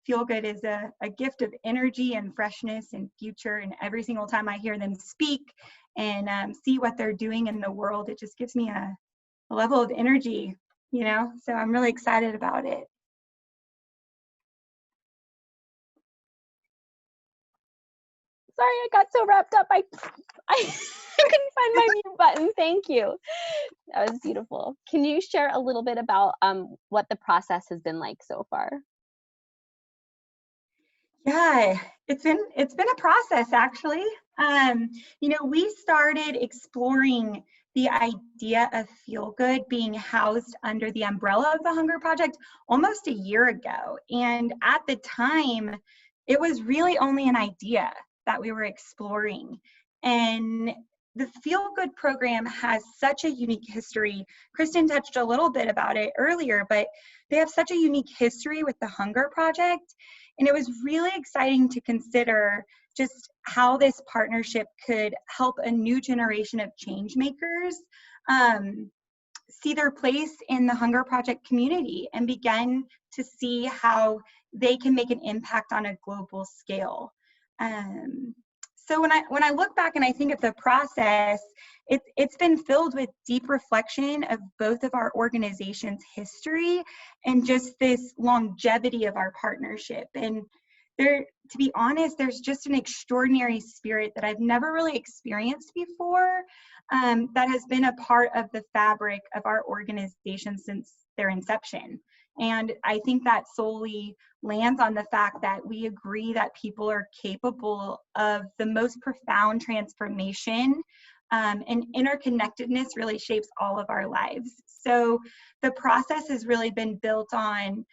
Feel Good is a gift of energy and freshness and future. And every single time I hear them speak and see what they're doing in the world, it just gives me a level of energy, so I'm really excited about it. Sorry, I got so wrapped up. I couldn't find my mute button. Thank you. That was beautiful. Can you share a little bit about what the process has been like so far? Yeah, it's been a process, actually. We started exploring the idea of Feel Good being housed under the umbrella of the Hunger Project almost a year ago. And at the time, it was really only an idea that we were exploring. And the Feel Good program has such a unique history. Kristen touched a little bit about it earlier, but they have such a unique history with the Hunger Project. And it was really exciting to consider just how this partnership could help a new generation of change makers see their place in the Hunger Project community and begin to see how they can make an impact on a global scale. So when I look back and I think of the process, it's been filled with deep reflection of both of our organization's history and just this longevity of our partnership. And there, to be honest, there's just an extraordinary spirit that I've never really experienced before, that has been a part of the fabric of our organization since their inception. And I think that solely lands on the fact that we agree that people are capable of the most profound transformation, and interconnectedness really shapes all of our lives. So the process has really been built on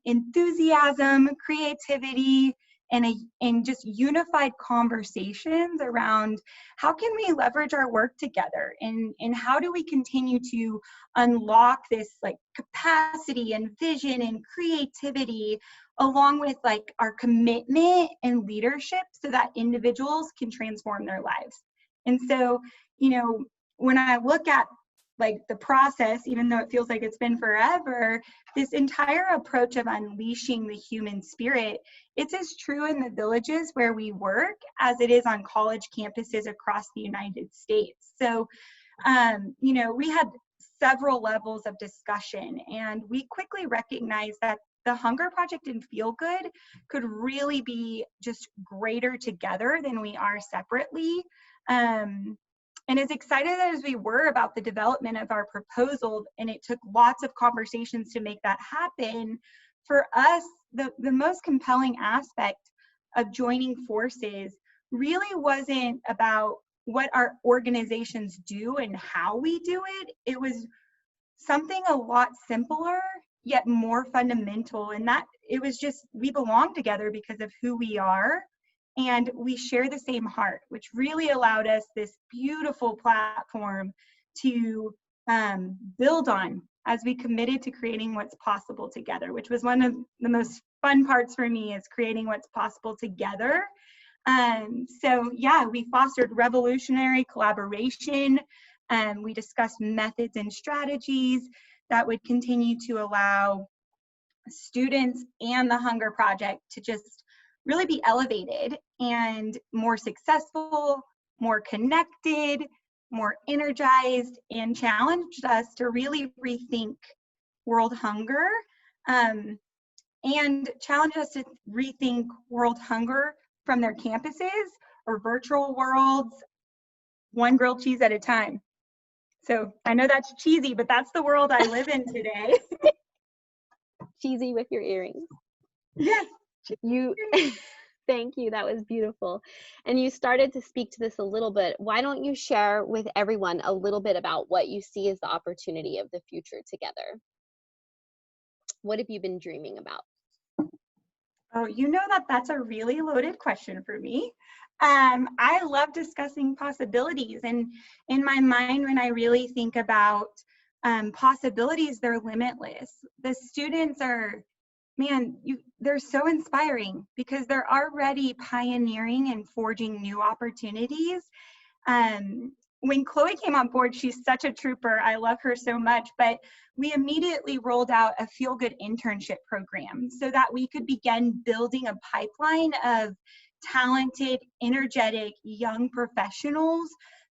enthusiasm, creativity, and just unified conversations around how can we leverage our work together, and how do we continue to unlock this like capacity and vision and creativity, along with like our commitment and leadership, so that individuals can transform their lives. And so, you know, when I look at like the process, even though it feels like it's been forever, this entire approach of unleashing the human spirit, it's as true in the villages where we work as it is on college campuses across the United States. So, you know, we had several levels of discussion, and we quickly recognized that the Hunger Project and Feel Good could really be just greater together than we are separately. And as excited as we were about the development of our proposal, and it took lots of conversations to make that happen, for us, the most compelling aspect of joining forces really wasn't about what our organizations do and how we do it. It was something a lot simpler, yet more fundamental, and that it was just, we belong together because of who we are. And we share the same heart, which really allowed us this beautiful platform to build on as we committed to creating what's possible together, which was one of the most fun parts for me, is creating what's possible together. So yeah, we fostered revolutionary collaboration, and we discussed methods and strategies that would continue to allow students and the Hunger Project to just really be elevated and more successful, more connected, more energized, and challenged us to really rethink world hunger, and challenge us to rethink world hunger from their campuses or virtual worlds, one grilled cheese at a time. So I know that's cheesy, but that's the world I live in today. Cheesy with your earrings. Yes. You, thank you. That was beautiful. And you started to speak to this a little bit. Why don't you share with everyone a little bit about what you see as the opportunity of the future together? What have you been dreaming about? Oh, you know that that's a really loaded question for me. I love discussing possibilities, and in my mind, when I really think about possibilities, they're limitless. The students are, man, they're so inspiring because they're already pioneering and forging new opportunities. When Chloe came on board, she's such a trooper. I love her so much, but we immediately rolled out a Feel Good internship program so that we could begin building a pipeline of talented, energetic, young professionals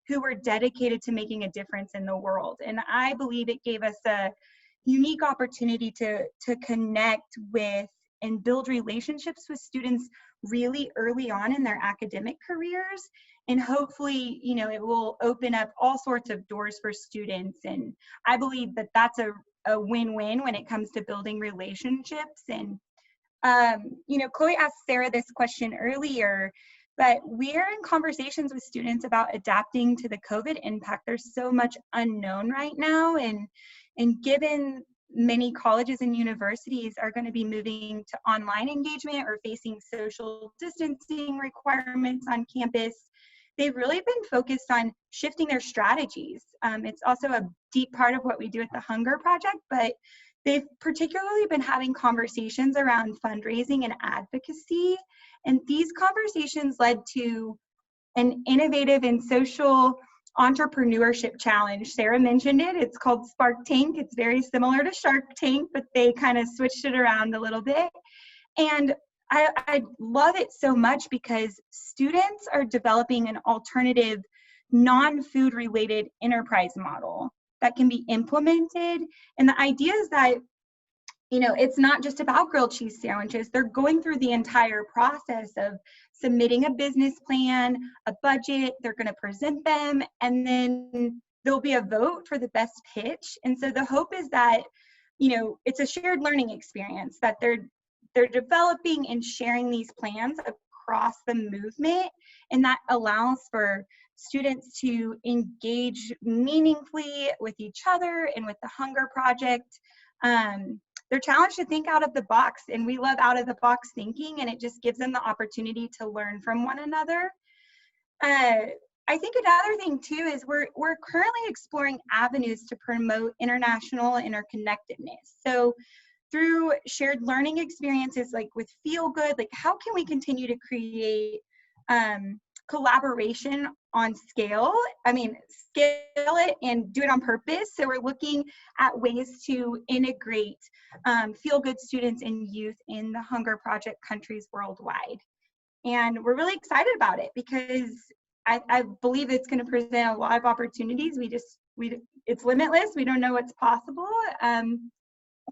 who were dedicated to making a difference in the world. And I believe it gave us a unique opportunity to connect with and build relationships with students really early on in their academic careers. And hopefully, you know, it will open up all sorts of doors for students. And I believe that that's a win-win when it comes to building relationships. And, you know, Chloe asked Sarah this question earlier, but we're in conversations with students about adapting to the COVID impact. There's so much unknown right now. And given many colleges and universities are going to be moving to online engagement or facing social distancing requirements on campus, they've really been focused on shifting their strategies. It's also a deep part of what we do at the Hunger Project, but They've particularly been having conversations around fundraising and advocacy, and these conversations led to an innovative and social entrepreneurship challenge. Sarah mentioned it. It's called Spark Tank. It's very similar to Shark Tank, but they kind of switched it around a little bit. And I love it so much because students are developing an alternative, non-food related enterprise model that can be implemented. And the idea is that, you know, it's not just about grilled cheese sandwiches. They're going through the entire process of submitting a business plan, a budget, they're going to present them, and then there'll be a vote for the best pitch. And so the hope is that, you know, it's a shared learning experience, that they're developing and sharing these plans across the movement, and that allows for students to engage meaningfully with each other and with the Hunger Project. They're challenged to think out of the box, and we love out of the box thinking, and it just gives them the opportunity to learn from one another. I think another thing too is we're currently exploring avenues to promote international interconnectedness. So through shared learning experiences like with FeelGood, like how can we continue to create collaboration on scale? I mean, scale it and do it on purpose. So we're looking at ways to integrate FeelGood students and youth in the Hunger Project countries worldwide. And we're really excited about it because I believe it's going to present a lot of opportunities. It's limitless. We don't know what's possible.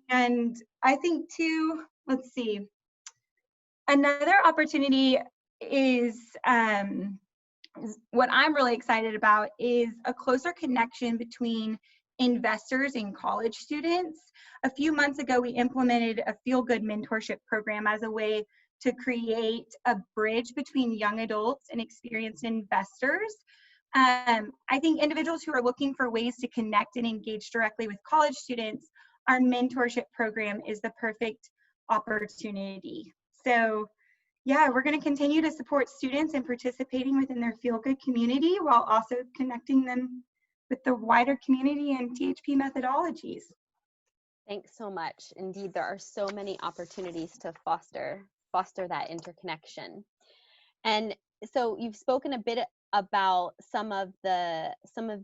And I think too, let's see, another opportunity is what I'm really excited about is a closer connection between investors and college students. A few months ago, we implemented a FeelGood mentorship program as a way to create a bridge between young adults and experienced investors. I think individuals who are looking for ways to connect and engage directly with college students, our mentorship program is the perfect opportunity. So yeah, we're going to continue to support students in participating within their FeelGood community while also connecting them with the wider community and THP methodologies. Thanks so much. Indeed, there are so many opportunities to foster that interconnection. And so you've spoken a bit about some of the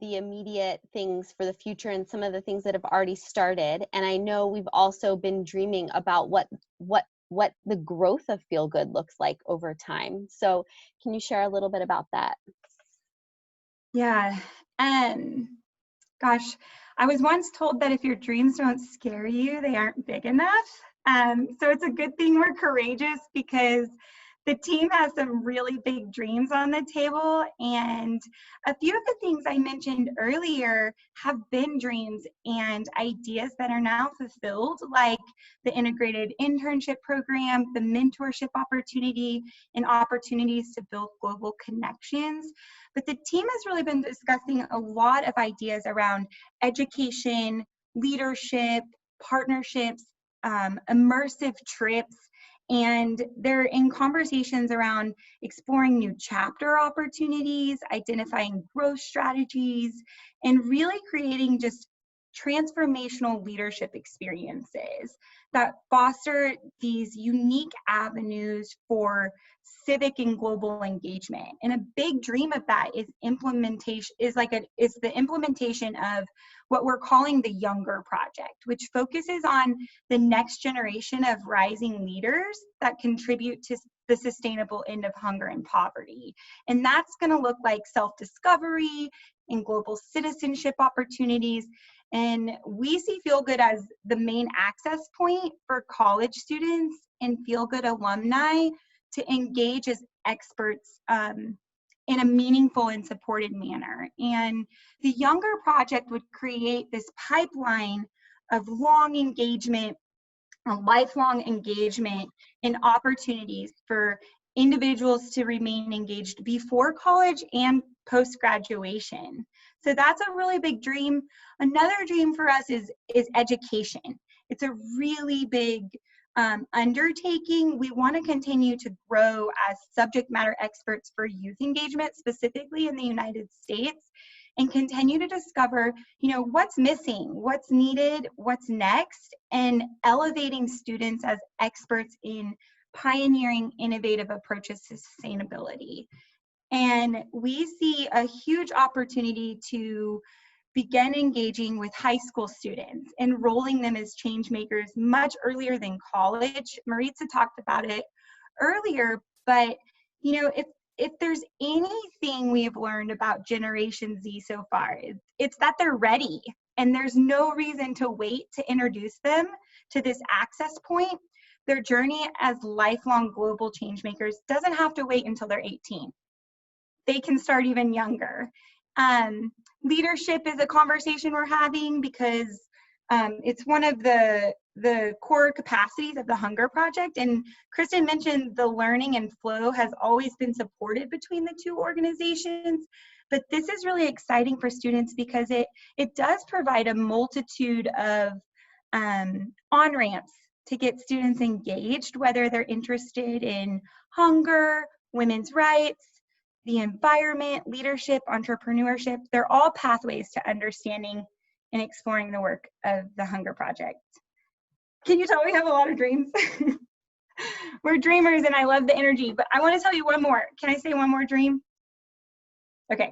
immediate things for the future and some of the things that have already started. And I know we've also been dreaming about what the growth of FeelGood looks like over time. So can you share a little bit about that? Yeah, gosh, I was once told that if your dreams don't scare you, they aren't big enough. So it's a good thing we're courageous because the team has some really big dreams on the table, and a few of the things I mentioned earlier have been dreams and ideas that are now fulfilled, like the integrated internship program, the mentorship opportunity, and opportunities to build global connections. But the team has really been discussing a lot of ideas around education, leadership, partnerships, immersive trips, and they're in conversations around exploring new chapter opportunities, identifying growth strategies, and really creating just transformational leadership experiences that foster these unique avenues for civic and global engagement. And a big dream of that is the implementation of what we're calling the Younger Project, which focuses on the next generation of rising leaders that contribute to the sustainable end of hunger and poverty. And that's going to look like self-discovery and global citizenship opportunities. And we see FeelGood as the main access point for college students and FeelGood alumni to engage as experts in a meaningful and supported manner. And the Younger Project would create this pipeline of long engagement, a lifelong engagement, and opportunities for individuals to remain engaged before college and post-graduation. So that's a really big dream. Another dream for us is education. It's a really big undertaking. We want to continue to grow as subject matter experts for youth engagement, specifically in the United States. and continue to discover, what's missing, what's needed, what's next, and elevating students as experts in pioneering innovative approaches to sustainability. And we see a huge opportunity to begin engaging with high school students, enrolling them as change makers much earlier than college. Maritza talked about it earlier, but if there's anything we've learned about Generation Z so far, it's that they're ready, and there's no reason to wait to introduce them to this access point. Their journey as lifelong global change makers doesn't have to wait until they're 18. They can start even younger. Leadership is a conversation we're having because it's one of the core capacities of the Hunger Project. And Kristen mentioned the learning and flow has always been supported between the two organizations. But this is really exciting for students because it does provide a multitude of on-ramps to get students engaged, whether they're interested in hunger, women's rights, the environment, leadership, entrepreneurship. They're all pathways to understanding and exploring the work of the Hunger Project. Can you tell we have a lot of dreams? We're dreamers and I love the energy, but I want to tell you one more. Can I say one more dream? Okay.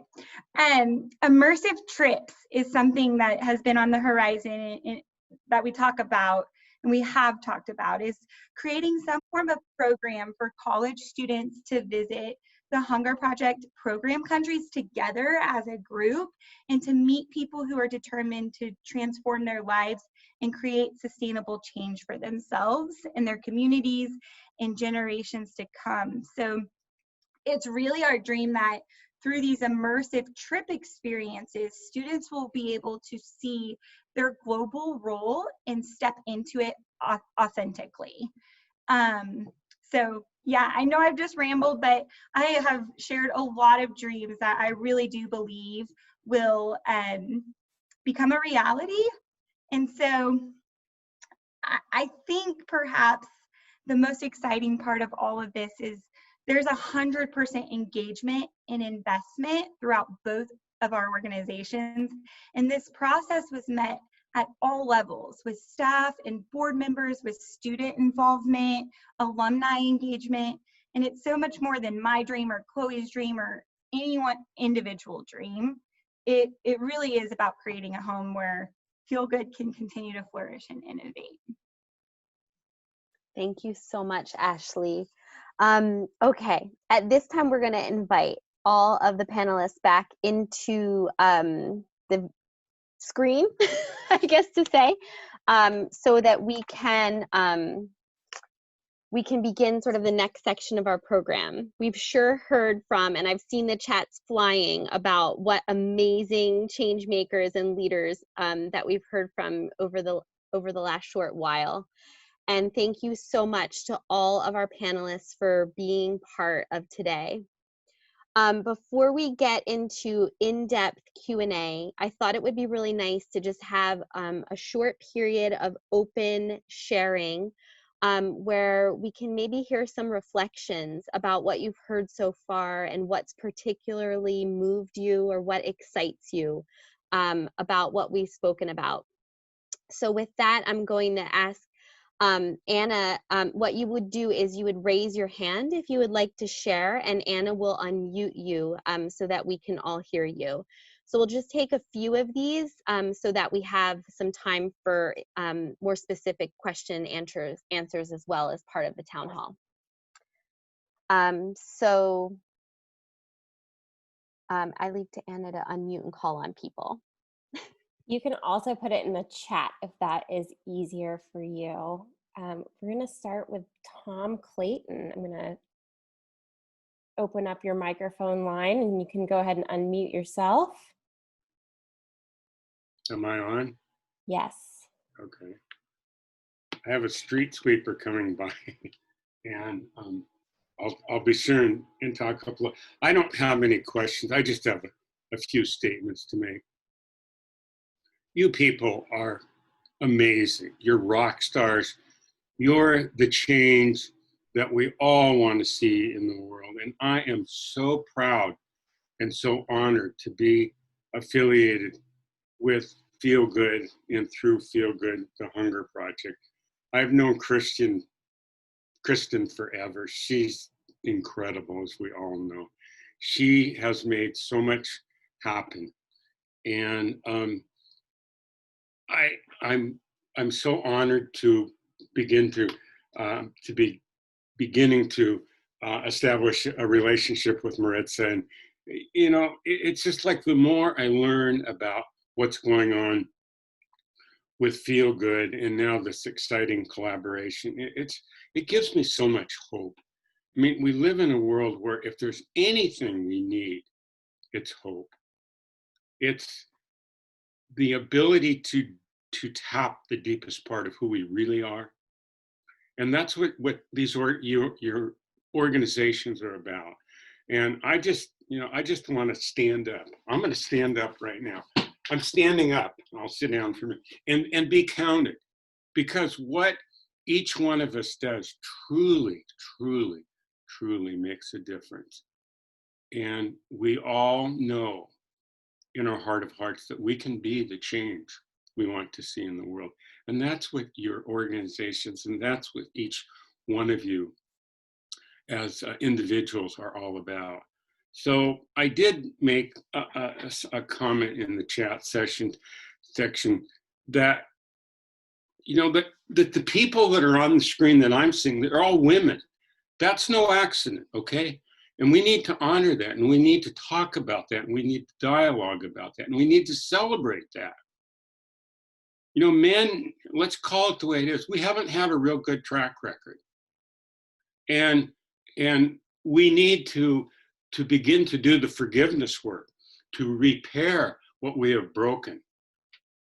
Immersive trips is something that has been on the horizon that we talk about, and we have talked about, is creating some form of program for college students to visit the Hunger Project program countries together as a group and to meet people who are determined to transform their lives and create sustainable change for themselves and their communities and generations to come. So it's really our dream that through these immersive trip experiences, students will be able to see their global role and step into it authentically. So yeah, I know I've just rambled, but I have shared a lot of dreams that I really do believe will become a reality. And so I think perhaps the most exciting part of all of this is there's 100% engagement and investment throughout both of our organizations. And this process was met at all levels, with staff and board members, with student involvement, alumni engagement. And it's so much more than my dream or Chloe's dream or anyone individual dream. It really is about creating a home where Feel Good can continue to flourish and innovate. Thank you so much, Ashley. Okay, at this time, we're going to invite all of the panelists back into the screen, I guess to say, so that we can begin sort of the next section of our program. We've sure heard from, and I've seen the chats flying about what amazing change makers and leaders that we've heard from over the last short while. And thank you so much to all of our panelists for being part of today. Before we get into in-depth Q&A, I thought it would be really nice to just have a short period of open sharing where we can maybe hear some reflections about what you've heard so far and what's particularly moved you or what excites you about what we've spoken about. So with that, I'm going to ask Anna, what you would do is you would raise your hand if you would like to share, and Anna will unmute you so that we can all hear you. So we'll just take a few of these so that we have some time for more specific question answers as well as part of the town hall. I leave to Anna to unmute and call on people. You can also put it in the chat if that is easier for you. We're going to start with Tom Clayton. I'm going to open up your microphone line and you can go ahead and unmute yourself. Am I on? Yes. Okay. I have a street sweeper coming by and I'll be sure and talk a couple of, I don't have many questions. I just have a few statements to make. You people are amazing. You're rock stars. You're the change that we all want to see in the world. And I am so proud and so honored to be affiliated with Feel Good and through Feel Good, the Hunger Project. I've known Kristen forever. She's incredible, as we all know. She has made so much happen, and I'm so honored to begin to be beginning to establish a relationship with Maritza. And it's just like the more I learn about what's going on with Feel Good and now this exciting collaboration, it gives me so much hope. I mean, we live in a world where if there's anything we need, it's hope. It's the ability to tap the deepest part of who we really are. And that's what these your organizations are about. And I just want to stand up. I'm going to stand up right now. I'm standing up. I'll sit down for a minute and be counted, because what each one of us does truly, truly, truly makes a difference. And we all know in our heart of hearts that we can be the change we want to see in the world. And that's what your organizations and that's what each one of you as individuals are all about. So I did make a comment in the chat section that, that the people that are on the screen that I'm seeing, they're all women. That's no accident, okay? And we need to honor that, and we need to talk about that, and we need to dialogue about that, and we need to celebrate that. Men, let's call it the way it is. We haven't had a real good track record. And we need to begin to do the forgiveness work, to repair what we have broken,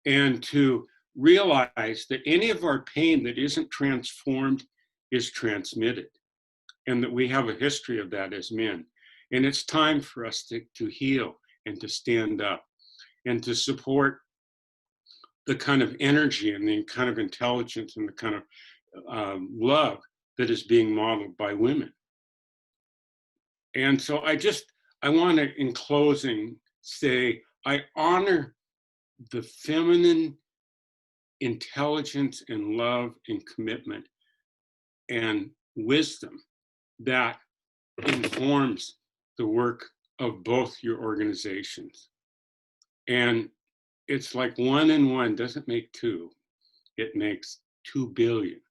and to realize that any of our pain that isn't transformed is transmitted, and that we have a history of that as men. And it's time for us to heal and to stand up and to support the kind of energy and the kind of intelligence and the kind of love that is being modeled by women. And so I want to, in closing, say I honor the feminine intelligence and love and commitment and wisdom that informs the work of both your organizations. And it's like 1 and 1 doesn't make 2, it makes 2 billion.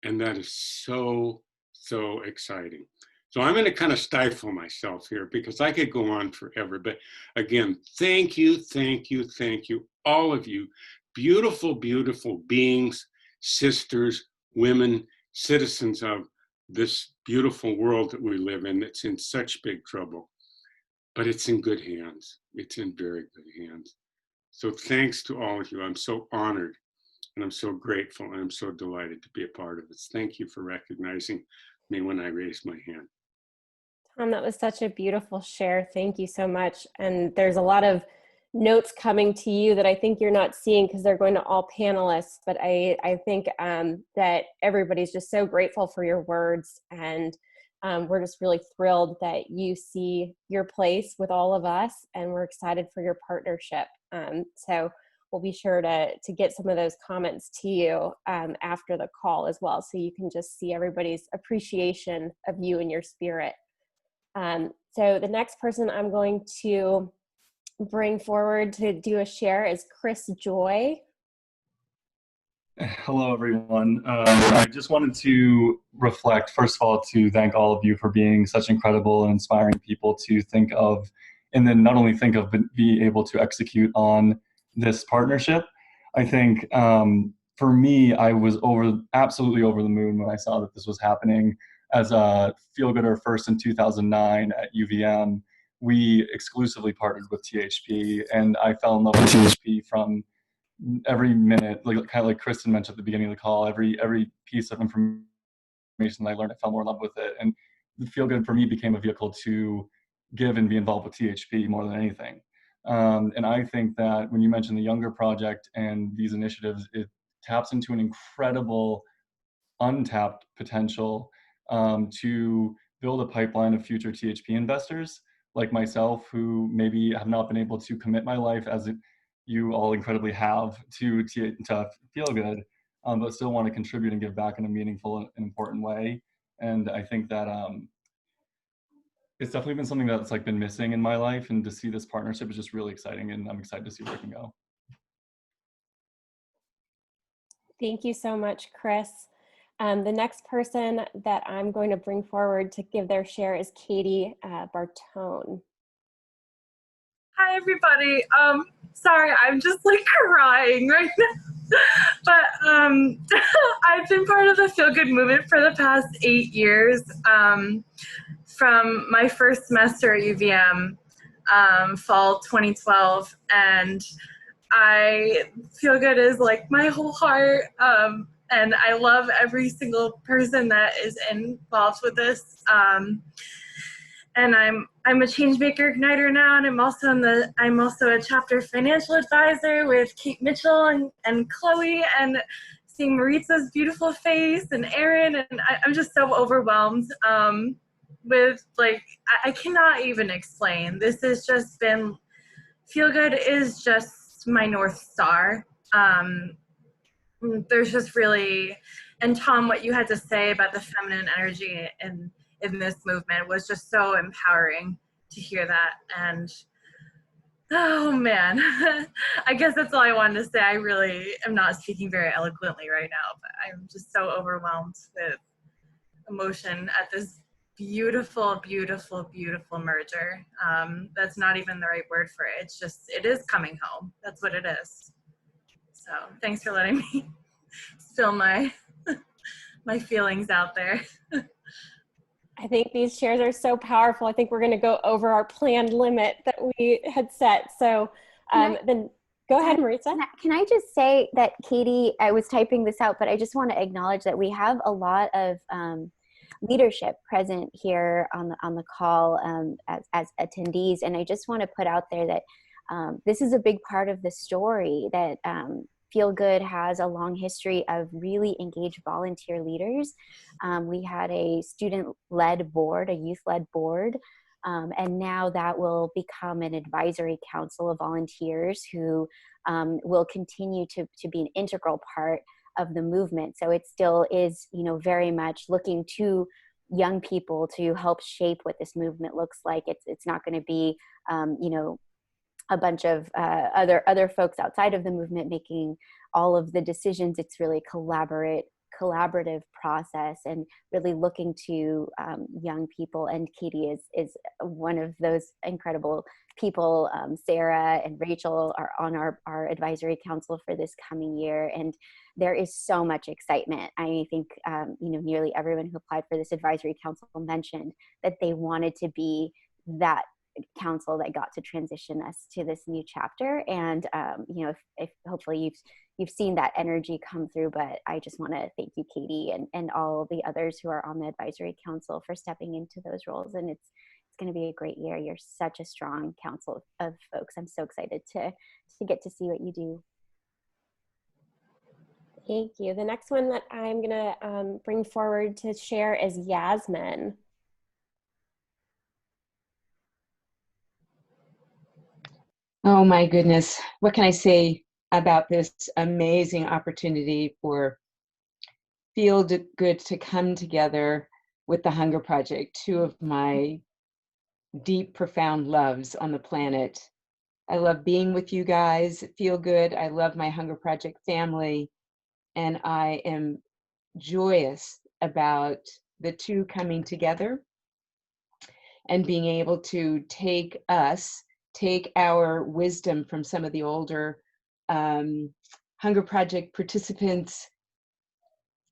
And that is so, so exciting. So I'm going to kind of stifle myself here because I could go on forever. But again, thank you, thank you, thank you, all of you, beautiful, beautiful beings, sisters, women, citizens of this beautiful world that we live in that's in such big trouble. But it's in good hands. It's in very good hands. So thanks to all of you. I'm so honored and I'm so grateful and I'm so delighted to be a part of this. Thank you for recognizing me when I raised my hand. Tom, that was such a beautiful share. Thank you so much. And there's a lot of notes coming to you that I think you're not seeing because they're going to all panelists, but I think that everybody's just so grateful for your words, and we're just really thrilled that you see your place with all of us, and we're excited for your partnership. So we'll be sure to get some of those comments to you after the call as well, so you can just see everybody's appreciation of you and your spirit. So the next person I'm going to bring forward to do a share is Chris Joy. Hello, everyone. I just wanted to reflect, first of all, to thank all of you for being such incredible and inspiring people to think of, and then not only think of, but be able to execute on this partnership. I think for me, I was absolutely over the moon when I saw that this was happening. As a Feel Gooder first in 2009 at UVM, we exclusively partnered with THP, and I fell in love with THP from every minute, kind of like Kristen mentioned at the beginning of the call, every piece of information I learned, I fell more in love with it. And the Feel Good for me became a vehicle to give and be involved with THP more than anything. And I think that when you mentioned the Younger Project and these initiatives, it taps into an incredible untapped potential to build a pipeline of future THP investors like myself who maybe have not been able to commit my life as you all incredibly have to Feel Good, but still want to contribute and give back in a meaningful and important way. And I think that it's definitely been something that's like been missing in my life, and to see this partnership is just really exciting, and I'm excited to see where it can go. Thank you so much, Chris. The next person that I'm going to bring forward to give their share is Katie Bartone. Hi, everybody. Sorry, I'm just like crying right now. But I've been part of the Feel Good movement for the past 8 years. From my first semester at UVM, fall 2012, and Feel Good is like my whole heart, and I love every single person that is involved with this. And I'm a change maker igniter now, and I'm also a chapter financial advisor with Kate Mitchell and Chloe, and seeing Maritza's beautiful face and Erin, and I'm just so overwhelmed with, like, I cannot even explain. This has just been, Feel Good is just my North Star. There's just really, and Tom, what you had to say about the feminine energy in this movement was just so empowering to hear that. And oh man, I guess that's all I wanted to say. I really am not speaking very eloquently right now, but I'm just so overwhelmed with emotion at this beautiful, beautiful, beautiful merger. That's not even the right word for it. It is coming home. That's what it is. So thanks for letting me spill my feelings out there. I think these shares are so powerful. I think we're going to go over our planned limit that we had set. So then go ahead, Maritza. Can I just say that, Katie, I was typing this out, but I just want to acknowledge that we have a lot of leadership present here on the call as attendees. And I just want to put out there that this is a big part of the story, that Feel Good has a long history of really engaged volunteer leaders. We had a student-led board, a youth-led board, and now that will become an advisory council of volunteers who will continue to be an integral part of the movement. So it still is, very much looking to young people to help shape what this movement looks like. It's not going to be, a bunch of other folks outside of the movement making all of the decisions. It's really collaborative process, and really looking to young people. And Katie is one of those incredible people. Sarah and Rachel are on our advisory council for this coming year, and there is so much excitement. I think nearly everyone who applied for this advisory council mentioned that they wanted to be that council that got to transition us to this new chapter. And if hopefully you've seen that energy come through. But I just want to thank you, Katie, and all the others who are on the advisory council for stepping into those roles. And it's going to be a great year. You're such a strong council of folks. I'm so excited to get to see what you do. Thank you. The next one that I'm going to bring forward to share is Yasmin. Oh my goodness, what can I say about this amazing opportunity for Feel Good to come together with the Hunger Project, two of my deep, profound loves on the planet. I love being with you guys, Feel Good. I love my Hunger Project family, and I am joyous about the two coming together and being able to take our wisdom from some of the older Hunger Project participants,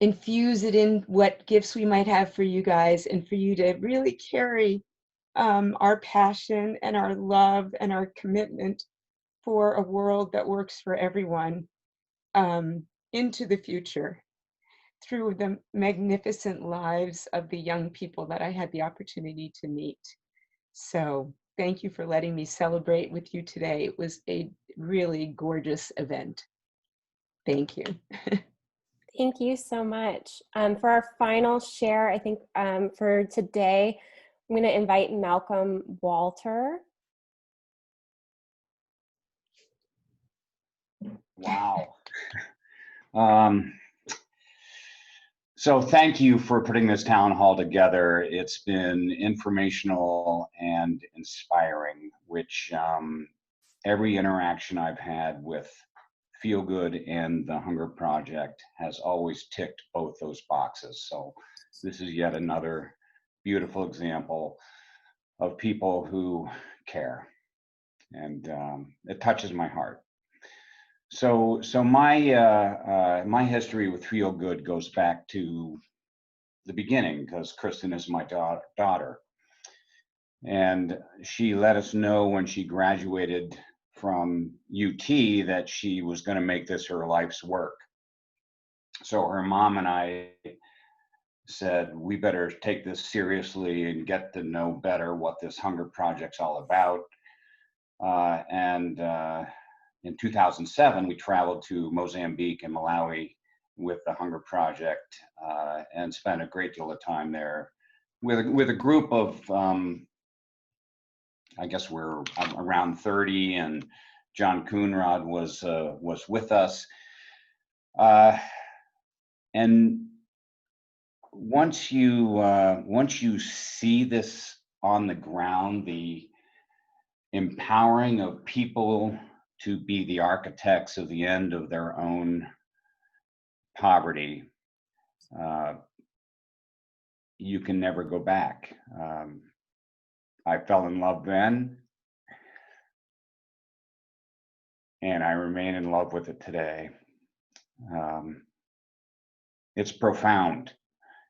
infuse it in what gifts we might have for you guys, and for you to really carry our passion and our love and our commitment for a world that works for everyone into the future through the magnificent lives of the young people that I had the opportunity to meet. So thank you for letting me celebrate with you today. It was a really gorgeous event. Thank you. Thank you so much. For our final share, I think for today, I'm going to invite Malcolm Walter. Wow. So thank you for putting this town hall together. It's been informational and inspiring, which every interaction I've had with Feel Good and the Hunger Project has always ticked both those boxes. So this is yet another beautiful example of people who care, and it touches my heart. So my my history with Feel Good goes back to the beginning, because Kristen is my daughter, and she let us know when she graduated from UT that she was going to make this her life's work. So her mom and I said, we better take this seriously and get to know better what this Hunger Project's all about. And in 2007, we traveled to Mozambique and Malawi with the Hunger Project and spent a great deal of time there with a group of, I guess we're around 30, and John Coonrod was with us. And once you see this on the ground, the empowering of people to be the architects of the end of their own poverty, you can never go back. I fell in love then, and I remain in love with it today. It's profound,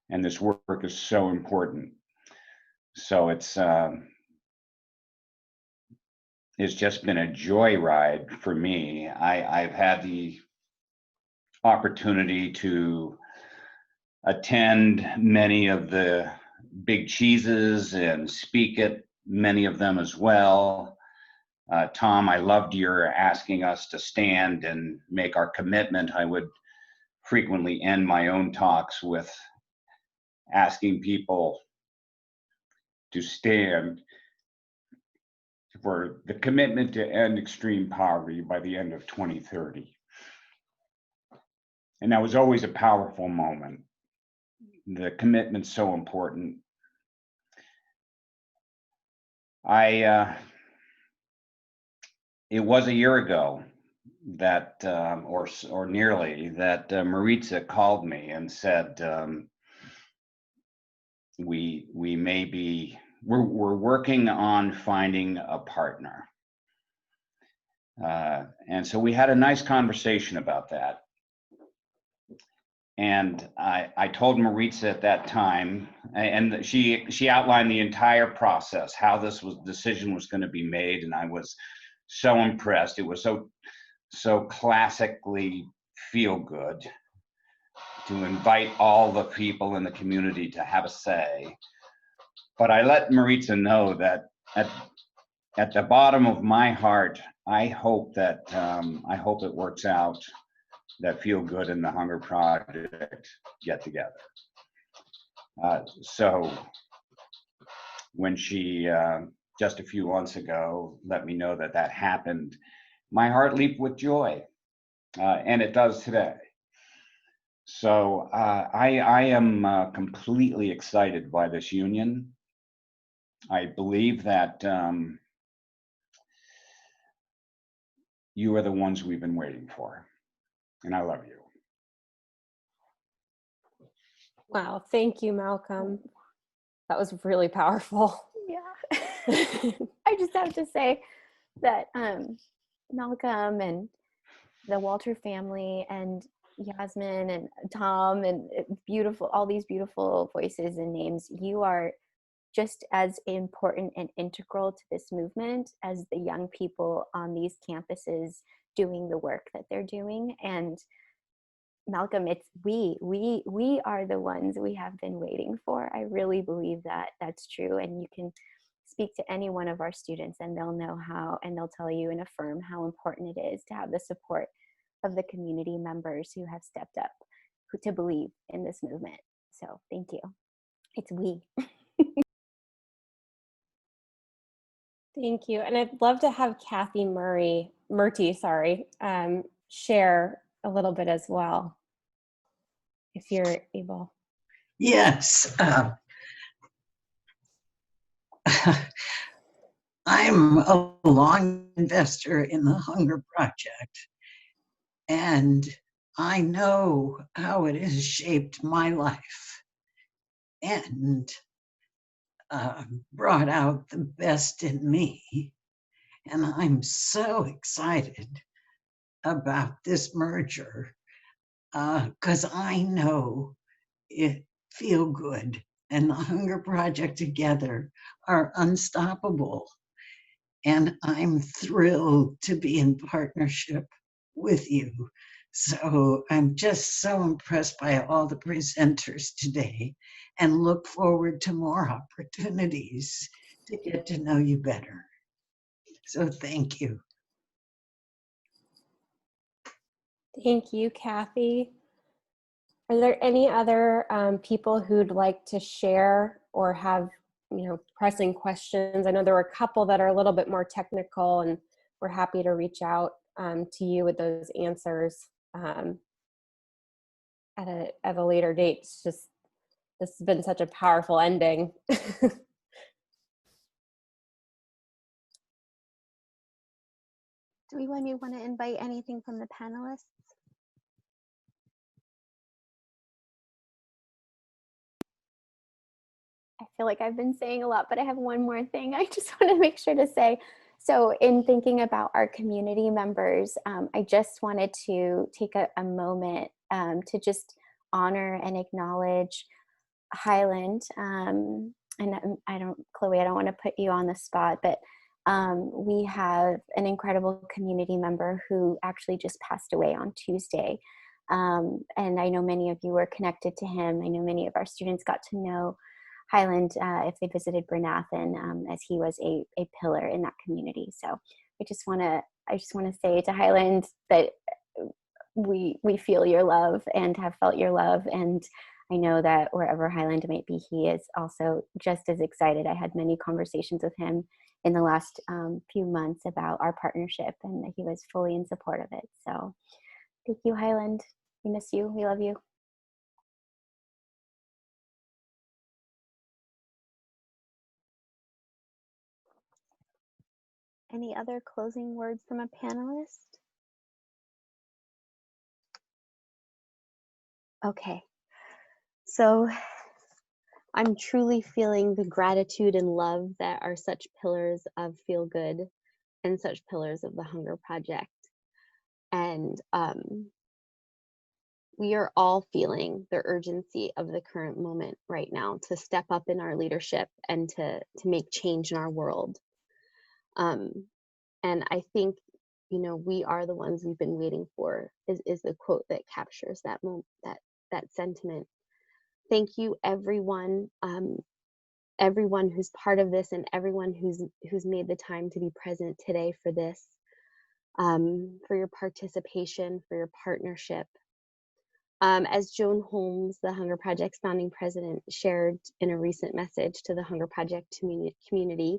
and this work is so important. So it's just been a joyride for me. I've had the opportunity to attend many of the big cheeses and speak at many of them as well. Tom, I loved your asking us to stand and make our commitment. I would frequently end my own talks with asking people to stand for the commitment to end extreme poverty by the end of 2030. And that was always a powerful moment. The commitment's so important. It was a year ago that, or nearly, that Maritza called me and said, we're working on finding a partner. And so we had a nice conversation about that. And I told Maritza at that time, and she outlined the entire process, how this decision was going to be made, and I was so impressed. It was so classically Feel Good to invite all the people in the community to have a say. But I let Maritza know that at the bottom of my heart, I hope it works out, that Feel Good and the Hunger Project get together. So when she just a few months ago let me know that happened, my heart leaped with joy, and it does today. So I am completely excited by this union. I believe that you are the ones we've been waiting for, and I love you. Wow, thank you, Malcolm. That was really powerful. Yeah. I just have to say that Malcolm and the Walter family and Yasmin and Tom and beautiful, all these beautiful voices and names, you are just as important and integral to this movement as the young people on these campuses doing the work that they're doing. And Malcolm, it's we are the ones we have been waiting for. I really believe that that's true. And you can speak to any one of our students and they'll know how, and they'll tell you and affirm how important it is to have the support of the community members who have stepped up to believe in this movement. So thank you. It's we. Thank you. And I'd love to have Kathy Murty, share a little bit as well, if you're able. Yes. I'm a long investor in the Hunger Project, and I know how it has shaped my life and brought out the best in me. And I'm so excited about this merger because I know it Feel Good and the Hunger Project together are unstoppable. And I'm thrilled to be in partnership with you. So I'm just so impressed by all the presenters today and look forward to more opportunities to get to know you better. So thank you. Thank you, Kathy. Are there any other people who'd like to share or have, pressing questions? I know there were a couple that are a little bit more technical, and we're happy to reach out to you with those answers at a later date. It's just, this has been such a powerful ending. Do we want to invite anything from the panelists? I feel like I've been saying a lot, but I have one more thing I just want to make sure to say. So in thinking about our community members, I just wanted to take a moment to just honor and acknowledge Highland. And Chloe, I don't want to put you on the spot, but we have an incredible community member who actually just passed away on Tuesday. And I know many of you were connected to him. I know many of our students got to know Highland if they visited Bernathen, as he was a pillar in that community. So I just want to say to Highland that we feel your love and have felt your love, and I know that wherever Highland might be, he is also just as excited. I had many conversations with him in the last few months about our partnership, and he was fully in support of it. So thank you, Highland. We miss you. We love you. Any other closing words from a panelist? Okay, so I'm truly feeling the gratitude and love that are such pillars of Feel Good and such pillars of the Hunger Project. And we are all feeling the urgency of the current moment right now to step up in our leadership and to make change in our world. And I think, we are the ones we've been waiting for is the quote that captures that moment, that sentiment. Thank you, everyone, everyone who's part of this and everyone who's made the time to be present today for this, for your participation, for your partnership. As Joan Holmes, the Hunger Project's founding president, shared in a recent message to the Hunger Project community,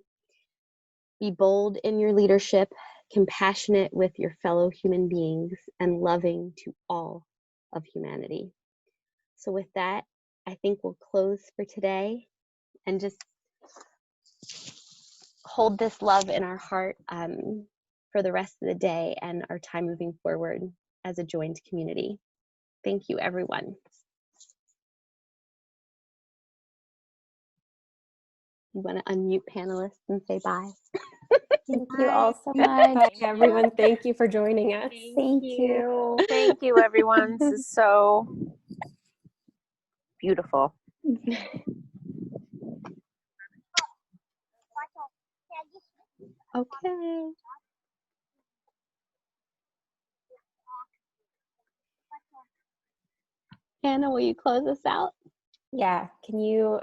be bold in your leadership, compassionate with your fellow human beings, and loving to all of humanity. So with that, I think we'll close for today and just hold this love in our heart for the rest of the day and our time moving forward as a joined community. Thank you, everyone. You want to unmute panelists and say bye? Thank you all so much. Bye, everyone. Thank you for joining us. Thank you. Thank you, everyone. This is so beautiful. Okay. Anna, will you close us out? Yeah, can you